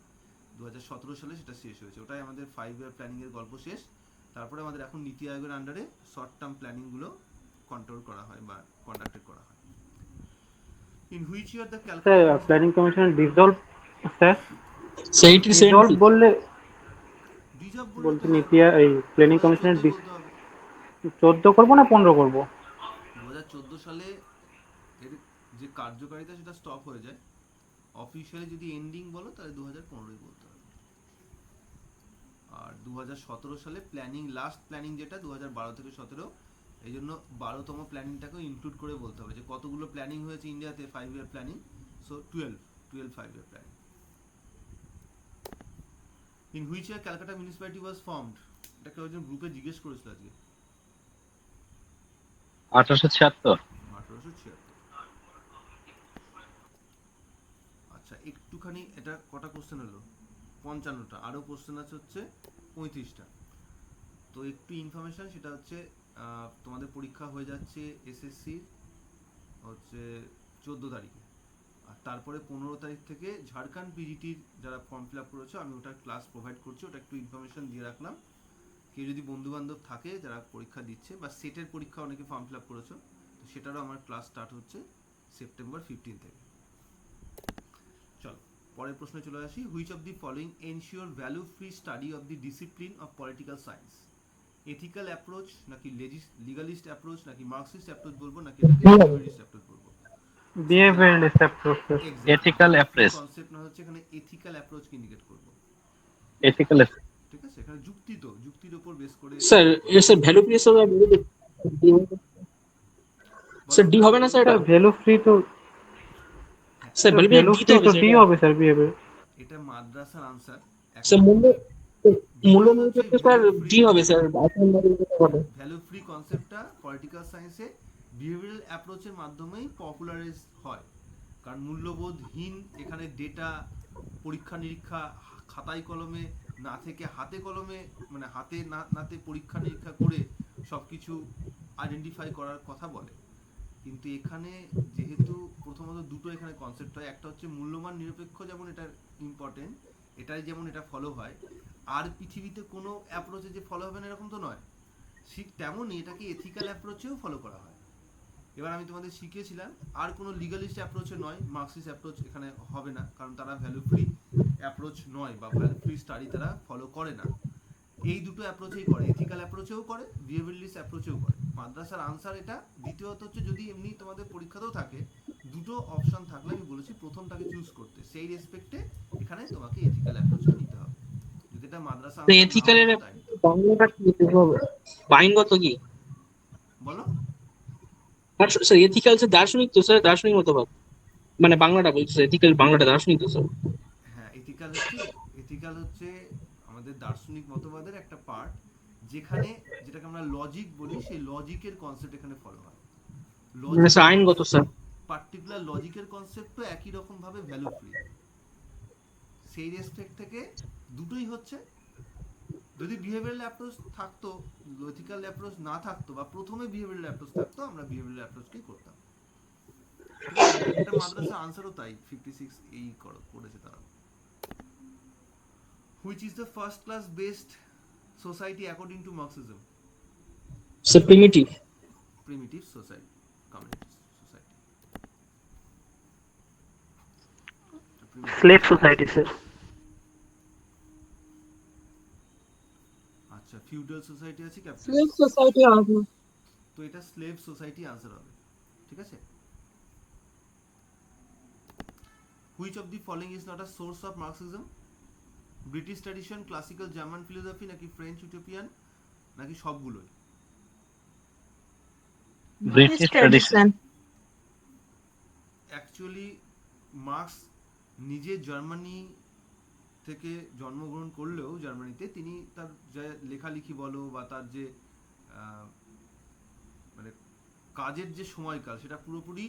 Speaker 1: 2017 সালে সেটা শেষ হয়েছে। ওটাই আমাদের 5 ইয়ার প্ল্যানিং এর গল্প শেষ। তারপরে আমাদের এখন নীতি আয়োগের আন্ডারে শর্ট টার্ম প্ল্যানিং গুলো কন্ট্রোল করা হয় বা কন্ডাক্টেড করা হয়। In which year the
Speaker 2: sir planning commission dissolve, sir
Speaker 7: 77
Speaker 2: dissolve বললে
Speaker 1: ডিজব
Speaker 2: বলতে নীতি এই প্ল্যানিং কমিশনের 14 করব না 15 করব?
Speaker 1: 2014 সালে এর যে কার্যকারিতা সেটা স্টপ হয়ে যায়। অফিশিয়ালি যদি এন্ডিং বলো তাহলে 2015ই বলতে হবে। আর 2017 সালে প্ল্যানিং, লাস্ট প্ল্যানিং যেটা 2012 থেকে 17, এই জন্য 12তম প্ল্যানিংটাকেও ইনক্লুড করে বলতে হবে যে কতগুলো প্ল্যানিং হয়েছে ইন্ডিয়াতে 5 ইয়ার planning. So 12 5 year planning. In which year Calcutta municipality was formed? এটা কেউ একজন গ্রুপে জিজ্ঞেস করেছিল আজকে।
Speaker 4: 1876।
Speaker 1: 1876। আচ্ছা, একটুখানি এটা কটা কোশ্চেন হলো? 55টা। আরো কোশ্চেন আছে হচ্ছে 35টা। তো একটু ইনফরমেশন, সেটা হচ্ছে তোমাদের পরীক্ষা হয়ে যাচ্ছে এসএসসি হচ্ছে 14 তারিখে। আর তারপরে 15 তারিখ থেকে ঝাড়খণ্ড পিজিটির যারা ফর্ম ফিল আপ করেছো আমি ওটার ক্লাস প্রোভাইড করছি, ওটা একটু ইনফরমেশন দিয়ে রাখলাম। কেউ যদি বন্ধু বান্ধব থাকে যারা পরীক্ষা দিচ্ছে বা সেটের পরীক্ষা অনেকে ফর্ম ফিল আপ করেছো, তো সেটারও আমার ক্লাস স্টার্ট হচ্ছে সেপ্টেম্বর 15 থেকে। চলো পরের প্রশ্নে চলে আসি। Which of the following ensure value free study of the discipline of political science? Ethical approach নাকি লিগালিস্ট অ্যাপ্রোচ নাকি মার্কসিস্ট অ্যাপ্রোচ বলবো নাকি বিহেভিয়ারিস্ট অ্যাপ্রোচ বলবো?
Speaker 2: বিহেভিয়ারালিস্ট অ্যাপ্রোচ।
Speaker 4: Ethical approach.
Speaker 1: কনসেপ্ট না হচ্ছে এখানে এথিক্যাল অ্যাপ্রোচ কে ইন্ডিকেট করব,
Speaker 4: এথিক্যাল
Speaker 1: ঠিক আছে? এখানে যুক্তি তো যুক্তির উপর বেস করে
Speaker 7: স্যার স্যার ভ্যালু প্লেস হবে স্যার ডি হবে না স্যার এটা?
Speaker 2: ভ্যালু ফ্রি তো
Speaker 7: sir value
Speaker 2: value
Speaker 7: D
Speaker 2: free
Speaker 7: তো
Speaker 2: তো
Speaker 7: হবে
Speaker 2: ডি
Speaker 7: স্যার।
Speaker 2: হবে স্যার বিহেভিয়ার।
Speaker 1: এটা মাদ্রাসার আনসার।
Speaker 7: স্যার মূল্য নিরপেক্ষ স্যার ডি হবে স্যার।
Speaker 1: ভ্যালু ফ্রি কনসেপ্টটা পলিটিক্যাল সায়েন্সে বিহেভিয়ারাল অ্যাপ্রোচের মাধ্যমেই পপুলারাইজ হয়, কারণ মূল্যবোধহীন এখানে ডেটা পরীক্ষা নিরীক্ষা খাতায় কলমে না থেকে হাতে কলমে, মানে হাতে নাতে পরীক্ষা নিরীক্ষা করে সবকিছু আইডেন্টিফাই করার কথা বলে। কিন্তু এখানে যেহেতু প্রথমত দুটো এখানে কনসেপ্ট হয়, একটা হচ্ছে মূল্যমান নিরপেক্ষ, যেমন এটা ইম্পর্টেন্ট, এটাই যেমন এটা ফলো হয়, আর পৃথিবীতে কোনো অ্যাপ্রোচে যে ফলো হবে না এরকম তো নয়, ঠিক তেমনই এটাকে এথিক্যাল অ্যাপ্রোচেও ফলো করা হয়। এবার আমি তোমাদের শিখিয়েছিলাম আর কোনো লিগালিস্ট অ্যাপ্রোচে নয়, মার্কসিস্ট অ্যাপ্রোচ এখানে হবে না, কারণ তারা ভ্যালু ফ্রি অ্যাপ্রোচ নয় বা ভ্যালু ফ্রি স্টাডি তারা ফলো করে না। এই দুটো অ্যাপ্রোচেই করে, এথিক্যাল অ্যাপ্রোচেও করে, বিহেভিয়ারালিস্ট অ্যাপ্রোচেও করে। মাদ্রাসার আনসার এটা। দ্বিতীয়ত হচ্ছে যদি এমনি তোমাদের পরীক্ষাতেও থাকে, দুটো অপশন থাকলে আমি বলেছি প্রথমটাকে চুজ করতে, সেই রেসপেক্টে এখানে তোমাকে এথিক্যাল অ্যাপ্রোচও নিতে হবে। যদি এটা মাদ্রাসা
Speaker 7: এথিক্যালের বাংলাটা কি হবে? আইনগত কি
Speaker 1: বলো।
Speaker 7: আর স্যার এথিক্যাল স্যার দার্শনিক তো স্যার, দার্শনিক মতবাদ, মানে বাংলাটা বলছি স্যার, এথিক্যাল বাংলাটা দার্শনিক তো স্যার।
Speaker 1: হ্যাঁ, এথিক্যাল হচ্ছে আমাদের দার্শনিক মতবাদের একটা পার্ট, যেখানে যেটাকে আমরা লজিক বলি, সেই লজিকের কনসেপ্ট এখানে ফলো হয়।
Speaker 7: মানে স্যার আইনগত স্যার।
Speaker 1: পার্টিকুলার লজিকের কনসেপ্টও একই রকম ভাবে ভ্যালু ফ্রি। সেই রেসপেক্ট থেকে দুটোই হচ্ছে। যদি বিহেভিয়ারাল অ্যাপ্রোচ থাকতো, লজিক্যাল অ্যাপ্রোচ না থাকতো, বা প্রথমে বিহেভিয়ারাল অ্যাপ্রোচ থাকতো, আমরা বিহেভিয়ারাল অ্যাপ্রোচকেই করতাম। এটা মাদ্রাসা আনসারও তাই 56 এই করেছে তারা। Which is the first class based society according to Marxism?
Speaker 7: Sir primitive.
Speaker 1: Primitive society, communist society.
Speaker 2: Slave society sir.
Speaker 1: আচ্ছা, ফিউডাল সোসাইটি আছে,
Speaker 3: স্লেভ
Speaker 1: ক্যাপিটালিস্ট।
Speaker 3: সোসাইটি হবে।
Speaker 1: তো এটা স্লেভ সোসাইটি আনসার হবে, ঠিক আছে? Which of the following is not a source of Marxism? British tradition, classical German philosophy নাকি French utopian নাকি সবগুলোই?
Speaker 4: British tradition.
Speaker 1: অ্যাকচুয়ালি মার্কস নিজে জার্মানি থেকে জন্মগ্রহণ করলেও জার্মানিতে তিনি তার যে লেখালেখি বলো বা তার যে মানে কাজের যে সময়কাল, সেটা পুরোপুরি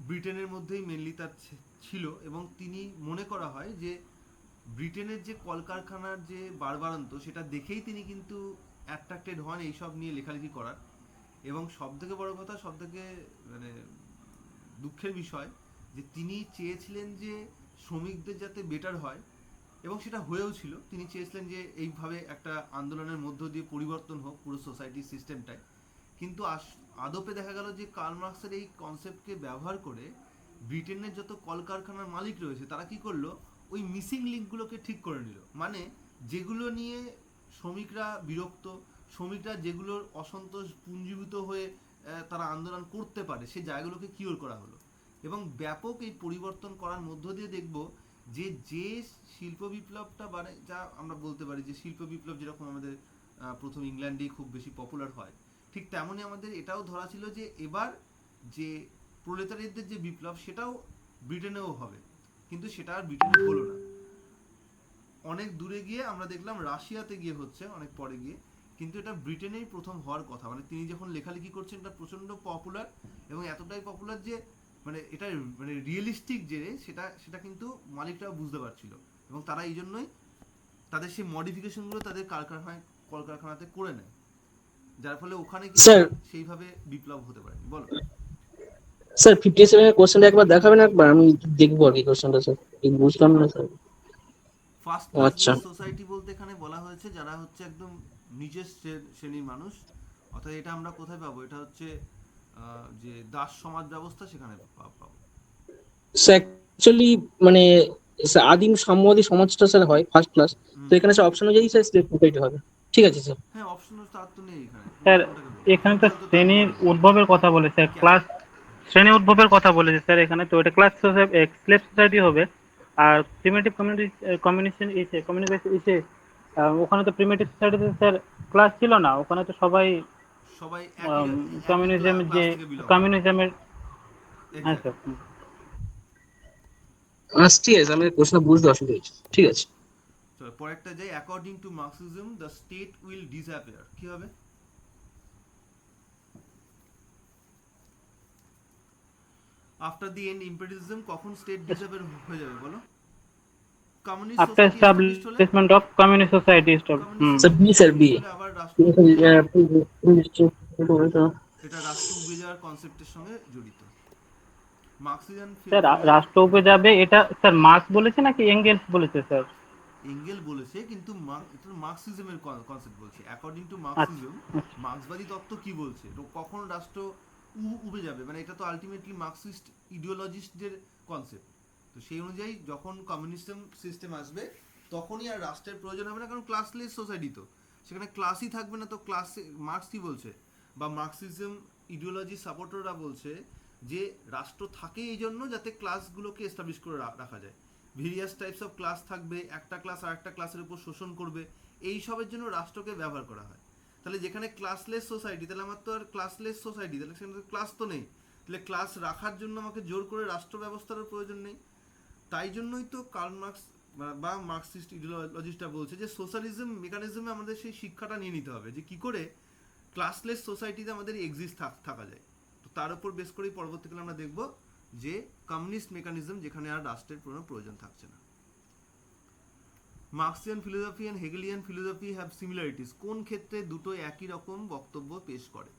Speaker 1: ব্রিটেনের মধ্যেই মেনলি তার ছিল। এবং তিনি মনে করা হয় যে ব্রিটেনের যে কলকারখানার যে বাড়বাড়ন্ত, সেটা দেখেই তিনি কিন্তু অ্যাট্রাক্টেড হন এইসব নিয়ে লেখালেখি করার। এবং সব থেকে বড় কথা, সব থেকে মানে দুঃখের বিষয়, যে তিনি চেয়েছিলেন যে শ্রমিকদের যাতে বেটার হয়, এবং সেটা হয়েও ছিল। তিনি চেয়েছিলেন যে এইভাবে একটা আন্দোলনের মধ্য দিয়ে পরিবর্তন হোক পুরো সোসাইটির সিস্টেমটাই। কিন্তু আদপে দেখা গেল যে কার্ল মার্কসের এই কনসেপ্টকে ব্যবহার করে ব্রিটেনের যত কলকারখানার মালিক রয়েছে, তারা কি করলো, ওই মিসিং লিঙ্কগুলোকে ঠিক করে নিল। মানে যেগুলো নিয়ে শ্রমিকরা বিরক্ত, শ্রমিকরা যেগুলোর অসন্তোষ পুঞ্জীভূত হয়ে তারা আন্দোলন করতে পারে, সেই জায়গাগুলোকে কিওর করা হলো। এবং ব্যাপক এই পরিবর্তন করার মধ্য দিয়ে দেখব যে যে শিল্প বিপ্লবটা, মানে যা আমরা বলতে পারি যে শিল্প বিপ্লব যেরকম আমাদের প্রথম ইংল্যান্ডেই খুব বেশি পপুলার হয়, ঠিক তেমনই আমাদের এটাও ধরা ছিল যে এবার যে প্রলেতারিদের যে বিপ্লব, সেটাও ব্রিটেনেও হবে। কিন্তু সেটা আর ব্রিটেনে হলো না। অনেক দূরে গিয়ে আমরা দেখলাম রাশিয়াতে গিয়ে হচ্ছে, অনেক পরে গিয়ে। কিন্তু এটা ব্রিটেনেই প্রথম হওয়ার কথা। মানে তিনি যখন লেখালেখি করছেন, এটা প্রচন্ড পপুলার, এবং এতটাই পপুলার যে মানে এটা মানে রিয়েলিস্টিক যে সেটা কিন্তু মালিকরাও বুঝতে পারছিল। এবং তারা এই জন্যই তাদের সেই মডিফিকেশনগুলো তাদের কলকারখানাতে করে নেয়, যার ফলে ওখানে সেইভাবে বিপ্লব হতে পারে। বলো
Speaker 7: স্যার 57 এর কোশ্চেনটা একবার দেখাবেন একবার, আমি দেখবো আর কি কোশ্চেনটা স্যার, ঠিক বুঝলাম না স্যার।
Speaker 1: ফার্স্ট
Speaker 7: ও আচ্ছা,
Speaker 1: ক্লাসলেস সোসাইটি বলতে এখানে বলা হয়েছে যারা হচ্ছে একদম নিচের শ্রেণীর মানুষ, অর্থাৎ এটা আমরা কোথায় পাবো, এটা হচ্ছে যে দাস সমাজ ব্যবস্থা সেখানে পাবো।
Speaker 7: স্যার অ্যাকচুয়ালি মানে স্যার আদিম সাম্যবাদী সমাজটা স্যার হয় ফার্স্ট ক্লাস, তো এখানে স্যার অপশন অনুযায়ী স্যার স্টেট সোসাইটি হবে। ঠিক আছে স্যার।
Speaker 1: হ্যাঁ, অপশনাল তার তো নেই এখানে, তুমি
Speaker 2: স্যার
Speaker 1: কোনটাকে বলবে?
Speaker 2: এখানে তো
Speaker 1: Neutral তো তার
Speaker 2: শ্রেণীর
Speaker 1: নেই।
Speaker 2: উদ্ভবের কথা বলে স্যার,
Speaker 1: কেন?
Speaker 2: ক্লাস শ্রেণী উদ্ভবের কথা বলেছে স্যার এখানে, তো এটা ক্লাস স্লেভ সোসাইটি হবে। আর প্রিমিটিভ কমিউনিকেশন ওখানে তো প্রিমিটিভ সোসাইটিতে স্যার ক্লাস ছিল না, ওখানে তো সবাই
Speaker 1: সবাই একই একই
Speaker 2: কমিউনিজম যে
Speaker 1: ক্লাস থেকে বিলং করে।
Speaker 2: কমিউনিজমের। হ্যাঁ
Speaker 1: এক্স্যাক্টলি।
Speaker 2: স্যার।
Speaker 7: আচ্ছা ঠিক আছে, আমি কোশ্চেনটা বুঝতে অসুবিধা হয়েছে, ঠিক আছে।
Speaker 1: চলো পরেরটা যাই। According to Marxism the state will disappear, কি হবে? আফটার দি এন্ড ইম্পেরিয়ালিজম কখন স্টেট ডিসঅ্যাপিয়ার হয়ে যাবে বলো? কমিউনিস্ট
Speaker 2: আফটার
Speaker 1: সোসাইটি এস্টাবলিশড হলে,
Speaker 2: establishment of communist society stop.
Speaker 7: Sir B sir B.
Speaker 1: হলে আবার রাষ্ট্র, এটা রাষ্ট্র উবে যাওয়ার কনসেপ্টের সঙ্গে জড়িত। মার্কসিয়ান
Speaker 2: স্যার রাষ্ট্র উপরে যাবে, এটা স্যার মার্কস বলেছে নাকি এঙ্গেলস বলেছে স্যার?
Speaker 1: এঙ্গেল বলেছে, কিন্তু এটা মার্কসিজমের কনসেপ্ট বলছে। অ্যাকর্ডিং টু
Speaker 2: আচ্ছা
Speaker 1: মার্কসিজম,
Speaker 2: আচ্ছা।
Speaker 1: মার্ক্সবাদী তত্ত্ব কি বলছে, তো কখন রাষ্ট্র উবে যাবে, মানে এটা তো আলটিমেটলি মার্কসিস্ট ইডিওলজিস্টদের কনসেপ্ট। তো সেই অনুযায়ী যখন কমিউনিজম সিস্টেম আসবে তখনই আর রাষ্ট্রের প্রয়োজন হবে না, কারণ ক্লাসলেস সোসাইটি, তো সেখানে ক্লাসই থাকবে না। তো ক্লাসে মার্কস কি বলছে, বা মার্কসিজম ইডিওলজি সাপোর্টাররা বলছে যে রাষ্ট্র থাকে এই জন্য যাতে ক্লাসগুলোকে এস্টাবলিশ করে রাখা যায়। ভেরিয়াস টাইপস অফ ক্লাস থাকবে, একটা ক্লাস আর একটা ক্লাসের উপর শোষণ করবে, এই সবের জন্য রাষ্ট্রকে ব্যবহার করা হয়। তাহলে যেখানে ক্লাসলেস সোসাইটি, তাহলে আমার তো আর ক্লাসলেস সোসাইটি, তাহলে সেখানে ক্লাস তো নেই, তাহলে ক্লাস রাখার জন্য আমাকে জোর করে রাষ্ট্র ব্যবস্থার প্রয়োজন নেই। তাই জন্যই তো কার্ল মার্কস বা মার্কসিস্ট ইডিওলজিস্টরা বলছে যে সোশ্যালিজম মেকানিজমে আমাদের সেই শিক্ষাটা নিয়ে নিতে হবে যে কি করে ক্লাসলেস সোসাইটিতে আমাদের এক্সিস্ট থাকা যায়। তো তার উপর বেস করেই পরবর্তীকালে আমরা দেখব যে কমিউনিস্ট মেকানিজম, যেখানে আর রাষ্ট্রের কোনো প্রয়োজন থাকছে না। Marxian philosophy and Hegelian philosophy have similarities, কোন ক্ষেত্রে দুটো একই রকম বক্তব্য পেশ করে?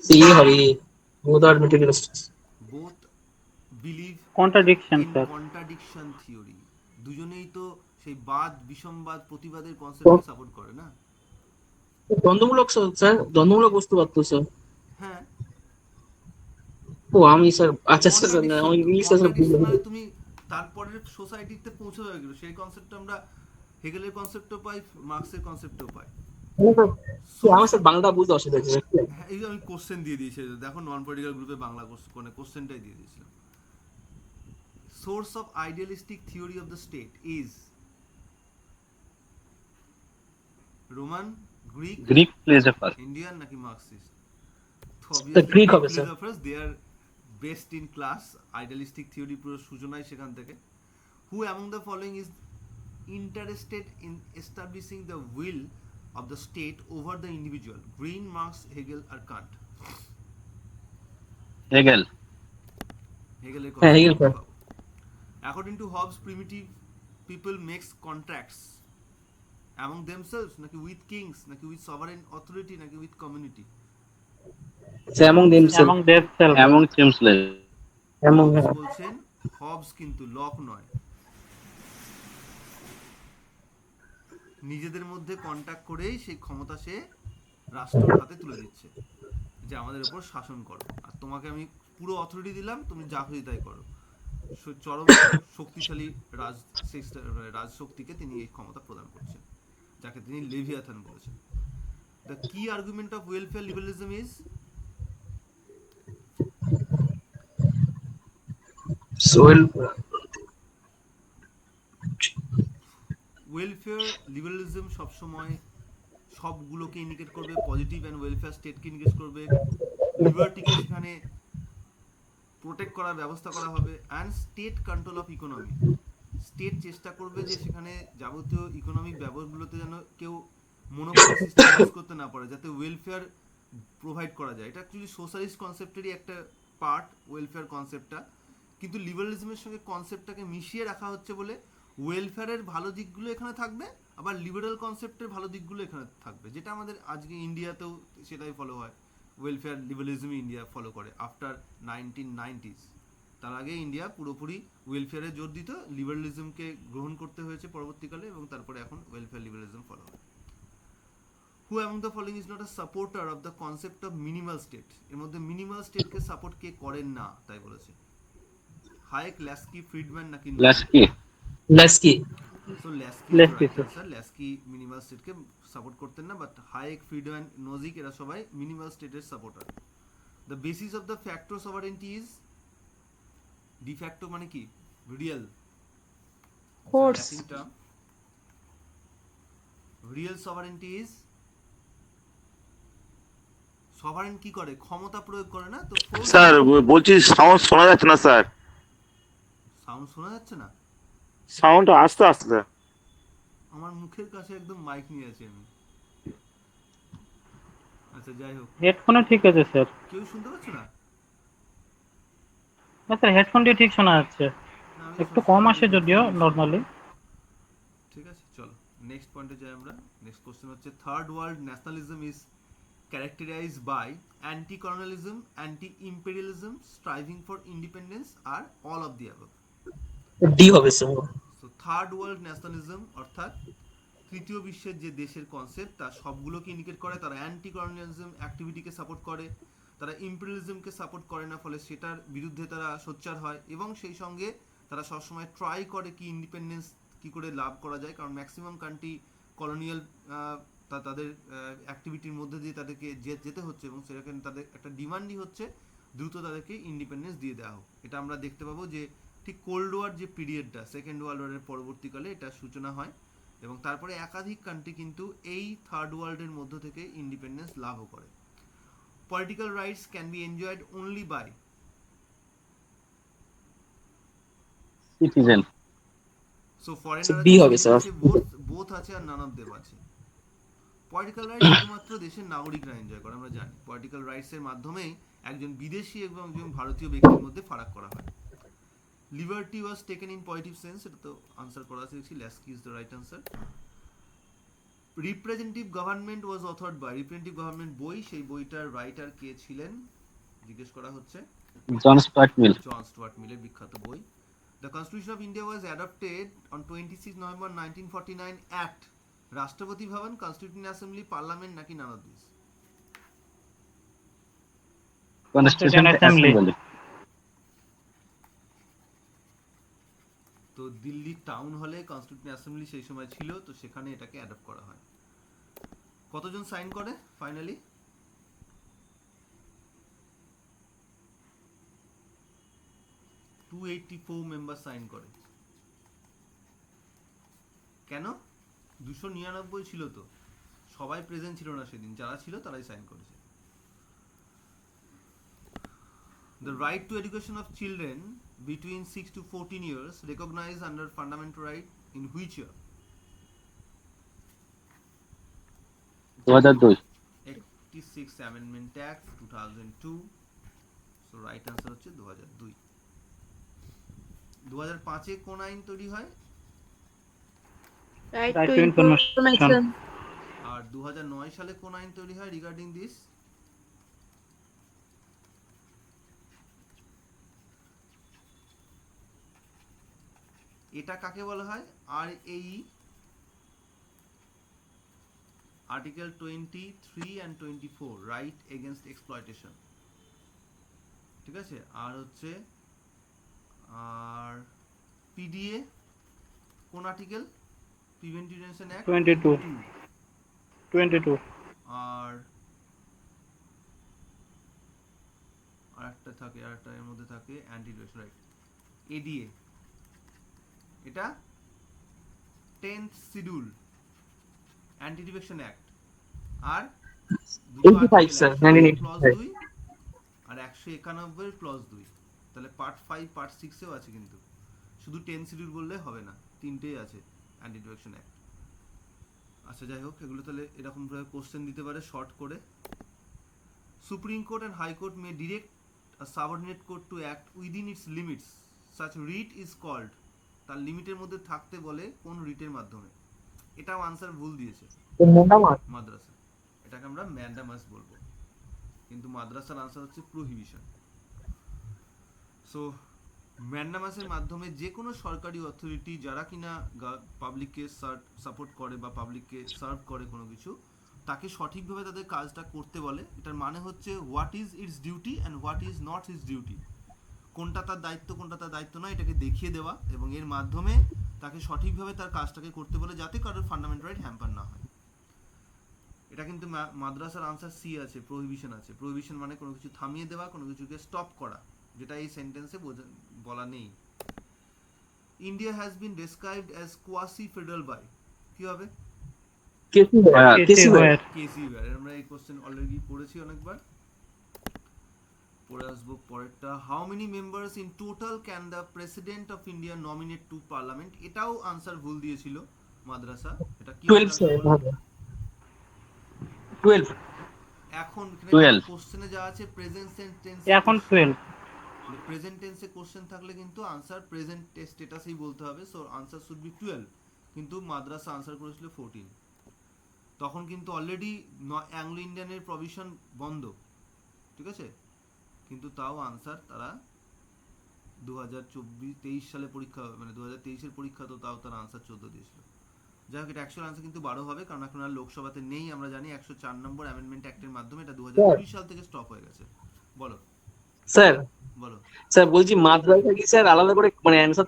Speaker 7: সি হবে, both are materialists.
Speaker 1: Both believe
Speaker 2: contradiction
Speaker 1: in
Speaker 2: sir.
Speaker 1: Contradiction theory, দুজনেই তো সেই বাদ বিষমবাদ প্রতিবাদের কনসেপ্টকে সাপোর্ট করে না?
Speaker 7: দ্বন্দ্বমূলক স্যার, দ্বন্দ্বমূলক বস্তুবাদ তো স্যার।
Speaker 1: হ্যাঁ,
Speaker 7: ও আমি স্যার আচ্ছা স্যার স্যার, না আমি ইংলিশ স্যার
Speaker 1: কন্ট্রাডিকশন
Speaker 7: বুঝলাম।
Speaker 1: মানে তুমি তারপরের সোসাইটিতে পৌঁছে যাবে গেল, সেই কনসেপ্ট আমরা হেগেলের কনসেপ্টও পাই, মার্কসের কনসেপ্টও পাই।
Speaker 7: আমার স্যার বাংলাটা বুঝতে অসুবিধা হচ্ছে স্যার।
Speaker 1: হ্যাঁ, এই যে আমি কোশ্চেন দিয়ে দিয়েছি, দেখো নন পলিটিক্যাল গ্রুপে বাংলা কোশ্চেনটাই দিয়ে দিয়েছিলাম। Source of idealistic theory of the state is Roman, Greek,
Speaker 4: Greek philosopher.
Speaker 1: Indian নাকি মার্কসিস্ট? তো
Speaker 7: স্যার
Speaker 1: অবভিয়াসলি
Speaker 7: গ্রিক
Speaker 1: গ্রিক
Speaker 7: হবে sir.
Speaker 1: Philosophers, they are best in class. Idealistic theory পুরো সূচনাই সেখান থেকে। Who among the following is interested in establishing the will of the state over the individual? Green, Marx, Hegel or Kant?
Speaker 4: Hegel.
Speaker 1: Hegel's
Speaker 7: হ্যাঁ Hegel sir.
Speaker 1: According to Hobbes, primitive people makes contracts among themselves, নাকি with kings, নাকি with sovereign authority, নাকি with community?
Speaker 7: Sir among themselves,
Speaker 2: among themselves।
Speaker 4: Among themselves.
Speaker 7: among
Speaker 1: Hobbes বলছেন, Hobbes কিন্তু Locke নয়, নিজেদের মধ্যে contact করেই সেই ক্ষমতা সে রাষ্ট্রের হাতে তুলে দিচ্ছে যে আমাদের উপর শাসন করো, আর তোমাকে আমি পুরো অথরিটি দিলাম, তুমি যা খুশি তাই করো। চরম শক্তিশালী রাজশক্তিকে তিনি এই ক্ষমতা প্রদান করছেন, যাকে তিনি লেভিয়াথান বলেছেন। দ্য কি argument of welfare liberalism is
Speaker 7: soil.
Speaker 1: Welfare liberalism সবসময় সবগুলোকে ইন্ডিকেট করবে, পজিটিভ অ্যান্ড ওয়েলফেয়ার স্টেটকে ইন্ডিকেট করবে, লিবার্টিকে সেখানে প্রোটেক্ট করার ব্যবস্থা করা হবে, and state control of economy, state চেষ্টা করবে যে সেখানে যাবতীয় ইকোনমিক ব্যবস্থাগুলোতে যেন কেউ মনোপলি সিস্টেম ইউজ করতে না পারে, যাতে ওয়েলফেয়ার প্রোভাইড করা যায়। এটা অ্যাকচুয়ালি সোশ্যালিস্ট কনসেপ্টেরই একটা পার্ট, ওয়েলফেয়ার কনসেপ্টটা, কিন্তু লিবারালিজমের সঙ্গে কনসেপ্টটাকে মিশিয়ে রাখা হচ্ছে বলে ওয়েলফেয়ারের ভালো দিকগুলো এখানে থাকবে, আবার লিবারাল কনসেপ্টের ভালো দিকগুলো এখানে থাকবে, যেটা আমাদের আজকে ইন্ডিয়াতেও সেটাই ফলো হয়। ওয়েলফেয়ার লিবারালিজম ইন্ডিয়া ফলো করে আফটার 1990s। তার আগে ইন্ডিয়া পুরোপুরি ওয়েলফেয়ারে জোর দিত, লিবারালিজমকে গ্রহণ করতে হয়েছে পরবর্তীকালে, এবং তারপরে এখন ওয়েলফেয়ার লিবারালিজম ফলো হয়। হু among the following is not a supporter of the concept of minimal state? এর মধ্যে মিনিমাল স্টেটকে সাপোর্ট কে করেন না তাই বলেছে? হায়েক, ল্যাস্কি, ফ্রিডম্যান নাকি
Speaker 4: Laski.
Speaker 7: Laski.
Speaker 1: So Laski
Speaker 2: Lasky,
Speaker 1: right
Speaker 2: sir.
Speaker 1: Answer. Laski minimal স্টেটকে সাপোর্ট করতেন না, বাট হায়েক, ফ্রিডম্যান, নোজিক এরা সবাই মিনিমাল স্টেটের supporter. The basis of the facto sovereignty is, de facto মানে কি? Real
Speaker 3: Force.
Speaker 1: Latin term. Real sovereignty is, sovereign কি করে? ক্ষমতা প্রয়োগ করে না তো।
Speaker 8: স্যার বলছি সাউন্ড শোনা যাচ্ছে না স্যার,
Speaker 1: সাউন্ড শোনা যাচ্ছে না?
Speaker 8: সাউন্ড আস্তে আস্তে স্যার।
Speaker 1: আমার মুখের কাছে একদম মাইক নিয়ে আছি আমি। আচ্ছা যাই হোক,
Speaker 2: হেডফোনে ঠিক আছে স্যার।
Speaker 1: কেউ শুনতে পাচ্ছে না?
Speaker 2: না স্যার, হেডফোন দিয়ে ঠিক শোনা যাচ্ছে,
Speaker 1: না, আমি
Speaker 2: একটু কম আসে যদিও নর্মালি।
Speaker 1: ঠিক আছে, চলো নেক্সট পয়েন্টে যাই আমরা। নেক্সট কোশ্চেন হচ্ছে, third world nationalism is characterized by anti-colonialism, anti-imperialism, striving for independence, আর all of the above?
Speaker 7: D হবে sir.
Speaker 1: So third world nationalism অর্থাৎ তৃতীয় বিশ্বের যে দেশের কনসেপ্ট তার সবগুলোকে ইন্ডিকেট করে। তারা অ্যান্টি কলোনিয়ালিজম অ্যাক্টিভিটিকে সাপোর্ট করে, তারা ইম্পেরিয়ালিজমকে সাপোর্ট করে না, ফলে সেটার বিরুদ্ধে তারা সোচ্চার হয়, এবং সেই সঙ্গে তারা সবসময় ট্রাই করে কি ইন্ডিপেন্ডেন্স কি করে লাভ করা যায়, কারণ ম্যাক্সিমাম কান্ট্রি কলোনিয়াল তাদের অ্যাক্টিভিটির মধ্যে দিয়ে তাদেরকে যেতে হচ্ছে, এবং সেখানে তাদের একটা ডিমান্ডই হচ্ছে দ্রুত তাদেরকে ইন্ডিপেন্ডেন্স দিয়ে দেওয়া হোক। এটা আমরা দেখতে পাবো যে ঠিক কোল্ড ওয়ার যে পিরিয়ডটা, সেকেন্ড ওয়ার্ল্ড ওয়ারের পরবর্তীকালে এটা সূচনা হয়, এবং তারপরে একাধিক কান্ট্রি কিন্তু এই থার্ড ওয়ার্ল্ডের মধ্য থেকে ইন্ডিপেন্ডেন্স লাভও করে। Political rights can be enjoyed only by
Speaker 4: citizen.
Speaker 1: So foreigner
Speaker 7: B হবে, sir.
Speaker 1: বোথ আছে আর নান অফ দেম আছে। পলিটিক্যাল রাইটস শুধুমাত্র দেশের নাগরিকরা এনজয় করে, আমরা জানি। পলিটিক্যাল রাইটস এর মাধ্যমেই একজন বিদেশি এবং একজন ভারতীয় ব্যক্তির মধ্যে ফারাক করা হয়। Liberty was taken in positive sense, এটা তো আনসার করা আছে, Laski is the right answer. Representative government was authored by, representative government বই, সেই বইটার রাইটার কে ছিলেন জিজ্ঞেস করা হচ্ছে?
Speaker 4: জন স্টুয়ার্ট মিল।
Speaker 1: জন স্টুয়ার্ট মিলের বিখ্যাত বই। The Constitution of India was adopted on 26 November 1949 at রাষ্ট্রপতি ভবন, কনস্টিটিউশন অ্যাসেম্বলি, পার্লামেন্ট নাকি none of this?
Speaker 4: Constitution assembly.
Speaker 1: তো দিল্লি টাউন হলে কনস্টিটিউশন অ্যাসেম্বলি সেই সময় ছিল, তো সেখানে এটাকে অ্যাডপ্ট করা হয়। কতজন সাইন করে ফাইনালি? টু 284 মেম্বার সাইন করে। কেন? 299 ছিল তো, সবাই প্রেজেন্ট ছিল না সেদিন, যারা ছিল তারাই সাইন করেছে। The right to education of children between 6 to 14 years recognized under fundamental right in which year?
Speaker 4: 2002।
Speaker 1: 86 Amendment Act 2002. So right answer হচ্ছে 2002। 2005 এ কোন আইন তৈরি হয়?
Speaker 3: Right
Speaker 2: Right
Speaker 3: to
Speaker 2: to information.
Speaker 3: information.
Speaker 1: আর 2009 সালে কোন আইন তৈরি হয় রিগার্ডিং দিস? এটা কাকে বলা হয়? RAE, article 23 and 24, right against exploitation. ঠিক আছে, আর হচ্ছে আর PDA কোন আর্টিকেল? Preventive detention act
Speaker 2: 22।
Speaker 1: আর আরেকটা থাকে, আরেকটা এর মধ্যে থাকে অ্যান্টি ডিটেনশন রাইট, ADA। এটা 10th schedule anti detention act. আর
Speaker 7: 85 স্যার, 1985
Speaker 1: আর 191 ক্লজ 2। তাহলে পার্ট 5 পার্ট 6 এও আছে, কিন্তু শুধু 10 শিডিউল বললে হবে না, তিনটেই আছে অ্যান্টি ডিটেনশন অ্যাক্ট। আচ্ছা যাই হোক, এগুলো তাহলে এরকম ভাবে কোশ্চেন দিতে পারে শর্ট করে। Supreme court and high court may direct a subordinate court to act within its limits. Such writ is called, তার লিমিটের মধ্যে থাকতে বলে কোন রিটের মাধ্যমে? এটাও আনসার ভুল দিয়েছে মাদ্রাসা, এটাকে আমরা ম্যান্ডামাস বলবো। কিন্তু মাদ্রাসার আনসার হচ্ছে প্রোহিবিশন। সো ম্যান্ডামাসের মাধ্যমে যে কোনো সরকারি অথরিটি যারা কিনা পাবলিককে সাপোর্ট করে বা পাবলিককে সার্ভ করে কোনো কিছু, তাকে সঠিকভাবে তাদের কাজটা করতে বলে। এটার মানে হচ্ছে what is it's duty and what is not it's duty, কোনটা তার দায়িত্ব কোনটা তার দায়িত্ব নয়, এটাকে দেখিয়ে দেওয়া এবং এর মাধ্যমে তাকে সঠিকভাবে তার কাজটাকে করতে বলে যাতে কারোর ফান্ডামেন্টাল রাইট হ্যাম্পার না হয়। এটা কিন্তু মাদ্রাসার আনসার সি আছে, প্রোহিবিশন আছে। প্রোহিবিশন মানে কোনো কিছু থামিয়ে দেওয়া, কোনো কিছুকে স্টপ করা, যেটা এই সেন্টেন্সে বলা নেই। India has been described as quasi federal by, কি হবে? KC Wheare. আমরা এই কোশ্চেন অলরেডি পড়েছি অনেকবার, পড়ে আসবো পরেরটা। How many members in total can the president of India nominate to parliament? এটাও আনসার ভুল দিয়েছিল মাদ্রাসা। এটা কি
Speaker 7: 12 স্যার, 12।
Speaker 1: এখন
Speaker 4: 12
Speaker 1: কোশ্চেনে যা আছে প্রেজেন্ট টেন্স,
Speaker 2: এখন 12।
Speaker 1: প্রেজেন্ট টেন্সে কোশ্চেন থাকলে কিন্তু আনসার প্রেজেন্ট স্ট্যাটাসেই বলতে হবে। সো আনসার শুড বি 12, কিন্তু মাদ্রাসা আনসার করেছিল 14। তখন কিন্তু অলরেডি অ্যাংলো ইন্ডিয়ানের প্রভিশন বন্ধ, ঠিক আছে? কিন্তু তাও আনসার তারা 2023 সালে পরীক্ষা, মানে 2023-এর পরীক্ষা, তো তাও তারা আনসার 14 দিয়েছিল। যাই হোক, এটা অ্যাকচুয়াল আনসার কিন্তু 12 হবে, কারণ এখন আর লোকসভাতে নেই। আমরা জানি 104 নম্বর অ্যামেন্ডমেন্ট অ্যাক্টের মাধ্যমে এটা 2020 সাল থেকে স্টপ হয়ে গেছে। বলো
Speaker 7: স্যার
Speaker 1: বলো।
Speaker 7: স্যার বলছি মাদ্রাসা কি স্যার আলাদা করে মানে অ্যান্সার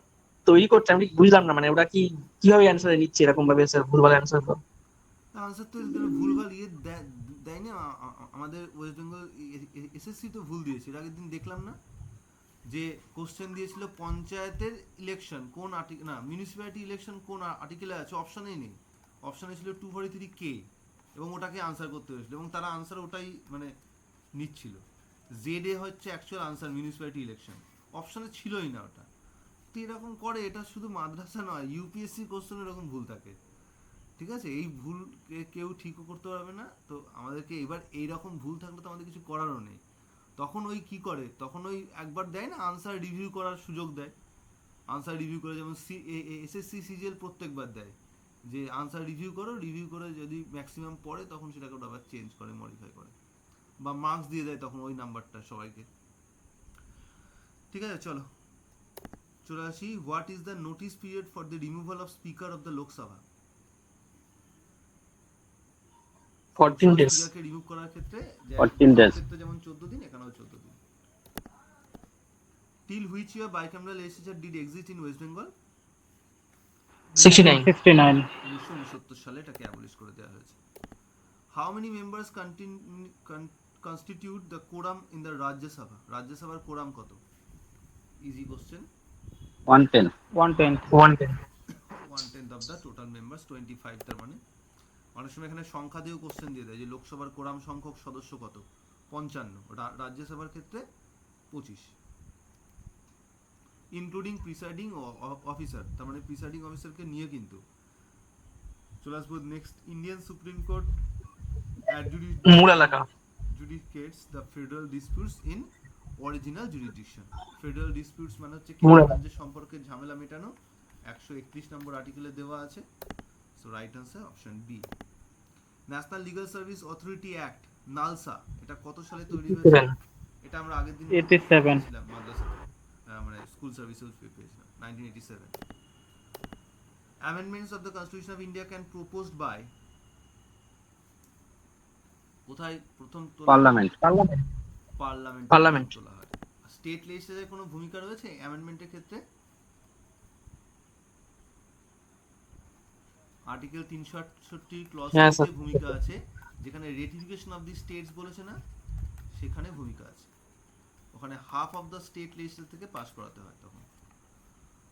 Speaker 7: তৈরি করছে? আমি ঠিক বুঝলাম না, মানে ওরা কি কিভাবে অ্যান্সার নিচ্ছে এরকম ভাবে স্যার, ভুলভাল অ্যান্সার?
Speaker 1: আনসার তো ভুলভাল দেয় না। আমাদের ওয়েস্ট বেঙ্গল এসএসসি তো ভুল দিয়েছে, এর আগের দিন দেখলাম না যে কোশ্চেন দিয়েছিল পঞ্চায়েতের ইলেকশন কোন আর্টিকেল, না মিউনিসিপ্যালিটি ইলেকশন কোন আর্টিকেলে আছে, অপশনেই নেই। অপশনে ছিল 243K এবং ওটাকে আনসার করতে হয়েছিল এবং তারা আনসার ওটাই মানে নিচ্ছিল। জেড এ হচ্ছে অ্যাকচুয়াল আনসার মিউনিসিপ্যালিটি ইলেকশন, অপশনে ছিলই না ওটা। তো এরকম করে, এটা শুধু মাদ্রাসা নয়, ইউপিএসসি কোশ্চেন এরকম ভুল থাকে, ঠিক আছে? এই ভুল কেউ ঠিকও করতে পারবে না। তো আমাদেরকে এবার এইরকম ভুল থাকলে তো আমাদের কিছু করারও নেই। তখন ওই কি করে, তখন ওই একবার দেয় না আনসার রিভিউ করার সুযোগ দেয়। আনসার রিভিউ করে, যেমন এসএসসি সিজিএল প্রত্যেকবার দেয় যে আনসার রিভিউ করো, রিভিউ করে যদি ম্যাক্সিমাম পড়ে তখন সেটাকে ওটা আবার চেঞ্জ করে, মডিফাই করে, বা মার্কস দিয়ে দেয় তখন ওই নাম্বারটা সবাইকে। ঠিক আছে, চলো চলে আসি। What is the notice period for the removal of speaker of the Lok Sabha?
Speaker 7: 14 days।
Speaker 1: স্পিকারকে রিমুভ করার ক্ষেত্রে
Speaker 4: 14 days।
Speaker 1: যেমন 14 দিন, এখানেও 14 দিন। till which year bicameral legislature did exist in West Bengal?
Speaker 7: 69।
Speaker 1: 1969 সালে এটাকে অ্যাবলিশ করে দেওয়া হয়েছে। How many members constitute the quorum in the Rajya Sabha? Rajya Sabhaর quorum কত? Easy question.
Speaker 4: 110
Speaker 1: 1/10 of the total members, 25। তার মানে অনেক সময় এখানে সংখ্যা দিয়েও কোশ্চেন দিয়ে দেয় যে লোকসভার কোরাম সংখ্যক সদস্য কত, 55। রাজ্যসভার ক্ষেত্রে 25, ইনক্লুডিং প্রিসাইডিং অফিসার। তার মানে প্রিসাইডিং অফিসারকে নিয়ে কিন্তু। চলে আসবো নেক্সট। ইন্ডিয়ান সুপ্রিম কোর্ট
Speaker 7: মূল এলাকা
Speaker 1: adjudicates the federal disputes in original jurisdiction. Federal disputes মানে হচ্ছে রাজ্য সম্পর্কে ঝামেলা মেটানো, 131 নম্বর আর্টিকেলে দেওয়া আছে। So right answer option B. National legal service authority act, NALSA, এটা কত সালে তৈরি হয়েছে? এটা আমরা আগের দিন
Speaker 2: 87
Speaker 1: ছিলাম মাদ্রাসা, মানে স্কুল সার্ভিসেও পেয়েছিলাম, 1987। Amendments of the Constitution of India can proposed by, কোথায় প্রথম
Speaker 4: পার্লামেন্ট
Speaker 1: পার্লামেন্ট তোলা হয়। স্টেট লেজিসলেচারের কোনো ভূমিকা রয়েছে অ্যামেন্ডমেন্টের ক্ষেত্রে? আর্টিকেল 368 ক্লজ এর ভূমিকা আছে, যেখানে রেটিফিকেশন অফ দি স্টেটস বলেছে না, সেখানে ভূমিকা আছে। ওখানে half of the state legislature থেকে পাস করাতে হয় তখন,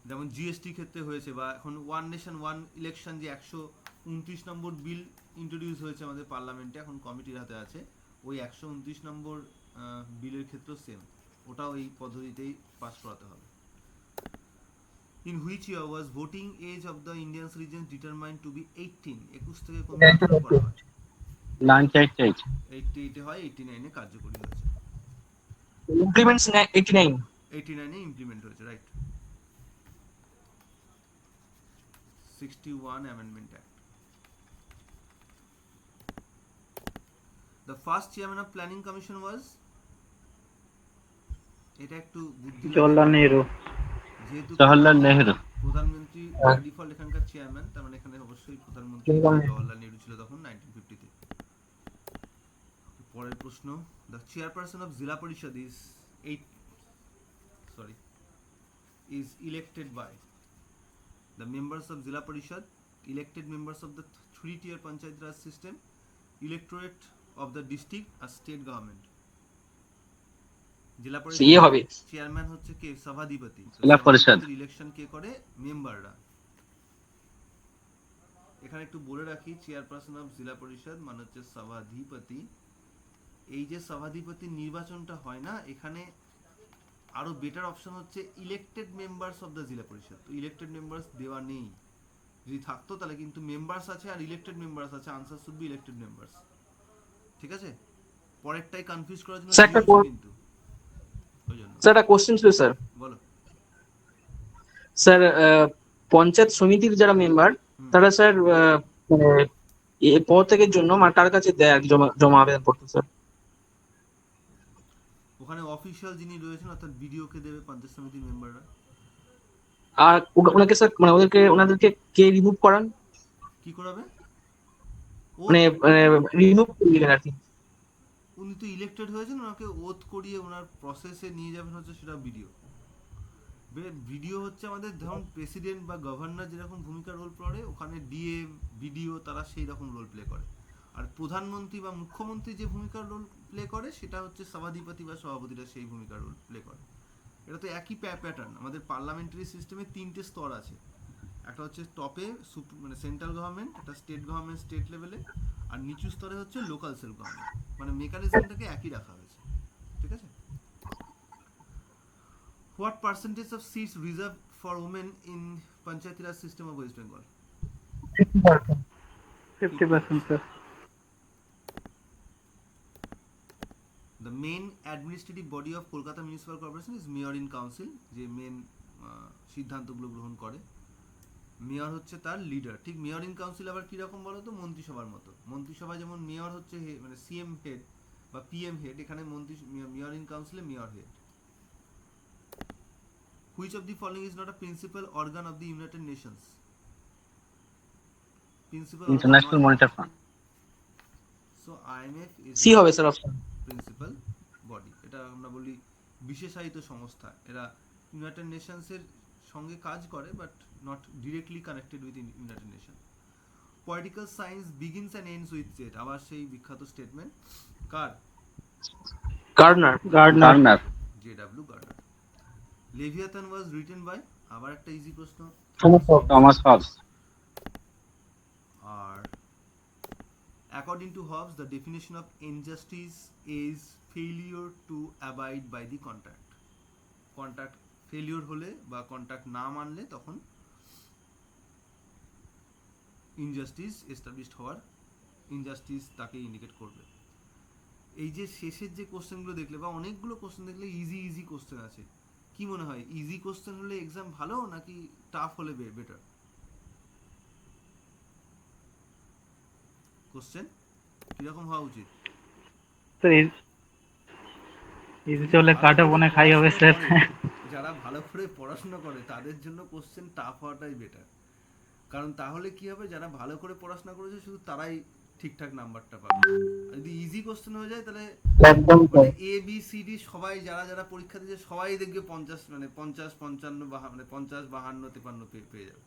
Speaker 1: যেমন জিএসটি ক্ষেত্রে হয়েছে, বা এখন ওয়ান নেশন ওয়ান ইলেকশন যে 129 নম্বর বিল ইন্ট্রোডিউস হয়েছে আমাদের পার্লামেন্টে, এখন কমিটির হাতে আছে। ওই 129 নম্বর বিলের ক্ষেত্রেও সেম, ওটাও এই পদ্ধতিতেই পাস করাতে হবে। In which year was voting age of the Indian citizens determined to be 18? 21 থেকে কোন বছর করা হয়?
Speaker 4: 1988
Speaker 1: 88 হয়, 89 এ কার্যকরী হয়েছে।
Speaker 7: ইমপ্লিমেন্টস 89।
Speaker 1: 89 এ ইমপ্লিমেন্ট হয়েছে, right. 61 Amendment Act. The first chairman of planning commission was, এটা একটু বুদ্ধি লাগে।
Speaker 2: জওয়াহরলাল নেহরু।
Speaker 1: যেহেতু
Speaker 4: জওহরলাল নেহরু।
Speaker 1: প্রধানমন্ত্রী বাই ডিফল্ট এখানকার চেয়ারম্যান, তার মানে এখানে অবশ্যই প্রধানমন্ত্রী জওহরলাল নেহরু ছিল তখন 1950 তে। পরের প্রশ্ন, the chairperson of Zilla Parishad is elected by the members of Zilla Parishad, elected members of the three-tier Panchayat Raj system, electorate of the district R state government. জেলা
Speaker 7: সে ইয়ে হবে
Speaker 1: পরিষদ চেয়ারম্যান হচ্ছে কে? সভাধিপতি।
Speaker 4: জেলা পরিষদ।
Speaker 1: ইলেকশন কে করে? মেম্বাররা। এখানে একটু বলে রাখি, চেয়ারপারসন অফ জেলা পরিষদ মানে হচ্ছে সভাধিপতি। এই যে সভাধিপতি নির্বাচনটা হয় না, এখানে আরো বেটার অপশন হচ্ছে ইলেক্টেড মেম্বার্স অফ দ্য জেলা পরিষদ। তো ইলেক্টেড মেম্বার্স দেওয়া নেই, যদি থাকতো তাহলে কিন্তু মেম্বার্স আছে আর ইলেক্টেড মেম্বার্স আছে, answer should B elected members. ঠিক আছে, পরেরটাই কনফিউজ করার জন্য
Speaker 7: স্যার, একটা
Speaker 1: কিন্তু
Speaker 7: স্যার একটা কোশ্চেন ছিল স্যার।
Speaker 1: বলো।
Speaker 7: স্যার পঞ্চায়েত সমিতির যারা মেম্বার তারা স্যার মানে পদত্যাগের জন্য মানে কার কাছে দেয় আর কি জমা আবেদন করতে স্যার?
Speaker 1: ওখানে অফিসিয়াল যিনি রয়েছেন অর্থাৎ বিডিও কে দেবে পঞ্চায়েত সমিতির মেম্বাররা।
Speaker 7: আর ওনাকে স্যার মানে ওনাদেরকে কে রিমুভ করান?
Speaker 1: কি করাবে?
Speaker 7: মানে রিমুভ করে দিবেন আর কি।
Speaker 1: উনি তো ইলেক্টেড হয়েছেন, ওনাকে ওথ করিয়ে ওনার প্রসেসে নিয়ে যাবেন হচ্ছে সেটা বিডিও। ভিডিও হচ্ছে আমাদের ধরুন প্রেসিডেন্ট বা গভর্নর যেরকম ভূমিকা রোল করে, ওখানে ডিএম বিডিও তারা সেই রকম রোল প্লে করে। আর প্রধানমন্ত্রী বা মুখ্যমন্ত্রী যে ভূমিকার রোল প্লে করে সেটা হচ্ছে সভাধিপতি বা সভাপতিরা সেই ভূমিকার রোল প্লে করে। এটা তো একই প্যাটার্ন। আমাদের পার্লামেন্টারি সিস্টেমে তিনটে স্তর আছে, একটা হচ্ছে টপে মানে সেন্ট্রাল গভর্নমেন্ট, একটা স্টেট গভর্নমেন্ট স্টেট লেভেলে, আর নিচু স্তরে হচ্ছে লোকাল সেলফ গভর্নমেন্ট। মানে মেকানিজমটাকে একই রাখা হয়েছে। ঠিক আছে। What percentage of seats reserved for women in Panchayat Raj system of West Bengal?
Speaker 2: 50%, sir.
Speaker 1: The main administrative body of Kolkata Municipal Corporation is Mayor in Council, যে মেন সিদ্ধান্তগুলো গ্রহণ করে। মেয়র হচ্ছে তার লিডার। ঠিক মেয়র ইন কাউন্সিল আবার কি রকম বলো তো? মন্ত্রিসভার মতো। মন্ত্রিসভা যেমন মেয়র হচ্ছে মানে সিএম হেড বা পিএম হেড, এখানে মেয়র ইন কাউন্সিলে mayor head. Which of the following is not a principal organ of the United Nations? Principal
Speaker 4: international monitor fund.
Speaker 1: So IMF is
Speaker 7: C হবে স্যার অপশন।
Speaker 1: Principal body. এটা আমরা বলি বিশেষায়িত সংস্থা। এরা United Nations এর সঙ্গে কাজ করে but not directly connected with United Nation. Political science begins and ends with Z, আবার সেই বিখ্যাত স্টেটমেন্ট কার?
Speaker 2: Gardner.
Speaker 1: JW Gardner. Leviathan was written by, আবার একটা ইজি প্রশ্ন,
Speaker 4: টমাস হবস।
Speaker 1: আর according to Hobbes the definition of injustice is failure to abide by the contract. Contract failure হলে বা কন্ট্রাক্ট না মানলে তখন ইনজাস্টিস এস্টাবলিশড হওয়ার, ইনজাস্টিস তাকে ইন্ডিকেট করবে। এই যে শেষের যে কোশ্চেনগুলো দেখলে বা অনেকগুলো কোশ্চেন দেখলে ইজি কোশ্চেন আছে, কি মনে হয় ইজি কোশ্চেন হলে এক্সাম ভালো নাকি টাফ হলে বেটার? কোশ্চেন কিরকম হওয়া উচিত?
Speaker 2: স্যার ইজি চলে কাটা বনে খাই হবে স্যার।
Speaker 1: যারা ভালো করে পড়াশোনা করে তাদের জন্য কোশ্চেন টাফ হওয়াটাই বেটার, কারণ তাহলে কি হবে, যারা ভালো করে পড়াশোনা করেছে শুধু তারাই ঠিকঠাক নাম্বারটা পাবে। যদি ইজি কোশ্চেন হয়ে যায় তাহলে এ বি সি ডি সবাই যারা পরীক্ষা দিয়েছে সবাই দেখবে 50 মানে 50 55 মানে 50 52 53 পেয়ে যাবে।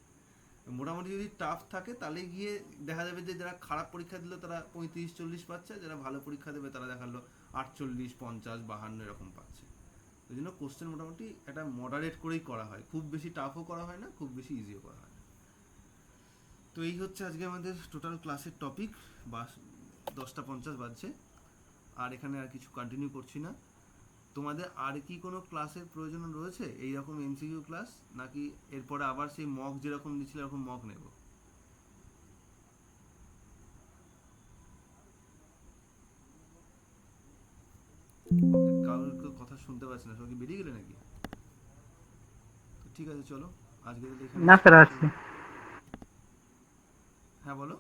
Speaker 1: মোটামুটি যদি টাফ থাকে তাহলে গিয়ে দেখা যাবে যে যারা খারাপ পরীক্ষা দিল তারা 35 40 পাচ্ছে, যারা ভালো পরীক্ষা দেবে তারা দেখালো 48 50 52 এরকম পাচ্ছে। ওই জন্য কোশ্চেন মোটামুটি একটা মডারেট করেই করা হয়, খুব বেশি টাফও করা হয় না, খুব বেশি ইজিও করা হয় না। তো এই হচ্ছে আজকে আমাদের টোটাল ক্লাসের টপিক। 10:50 বাজছে, আর এখানে আর কিছু কন্টিনিউ করছি না। তোমাদের আর কি কোনো ক্লাসের প্রয়োজন রয়েছে এইরকম এমসিকিউ ক্লাস, নাকি এরপরে আবার সেই মক যেরকম দিচ্ছিল এরকম মক নেব? কারোর কথা শুনতে পাচ্ছি না, সবাই কি বেরিয়ে গেলে নাকি? ঠিক আছে চলো আজকে
Speaker 2: না স্যার আছি।
Speaker 1: হ্যাঁ বলো।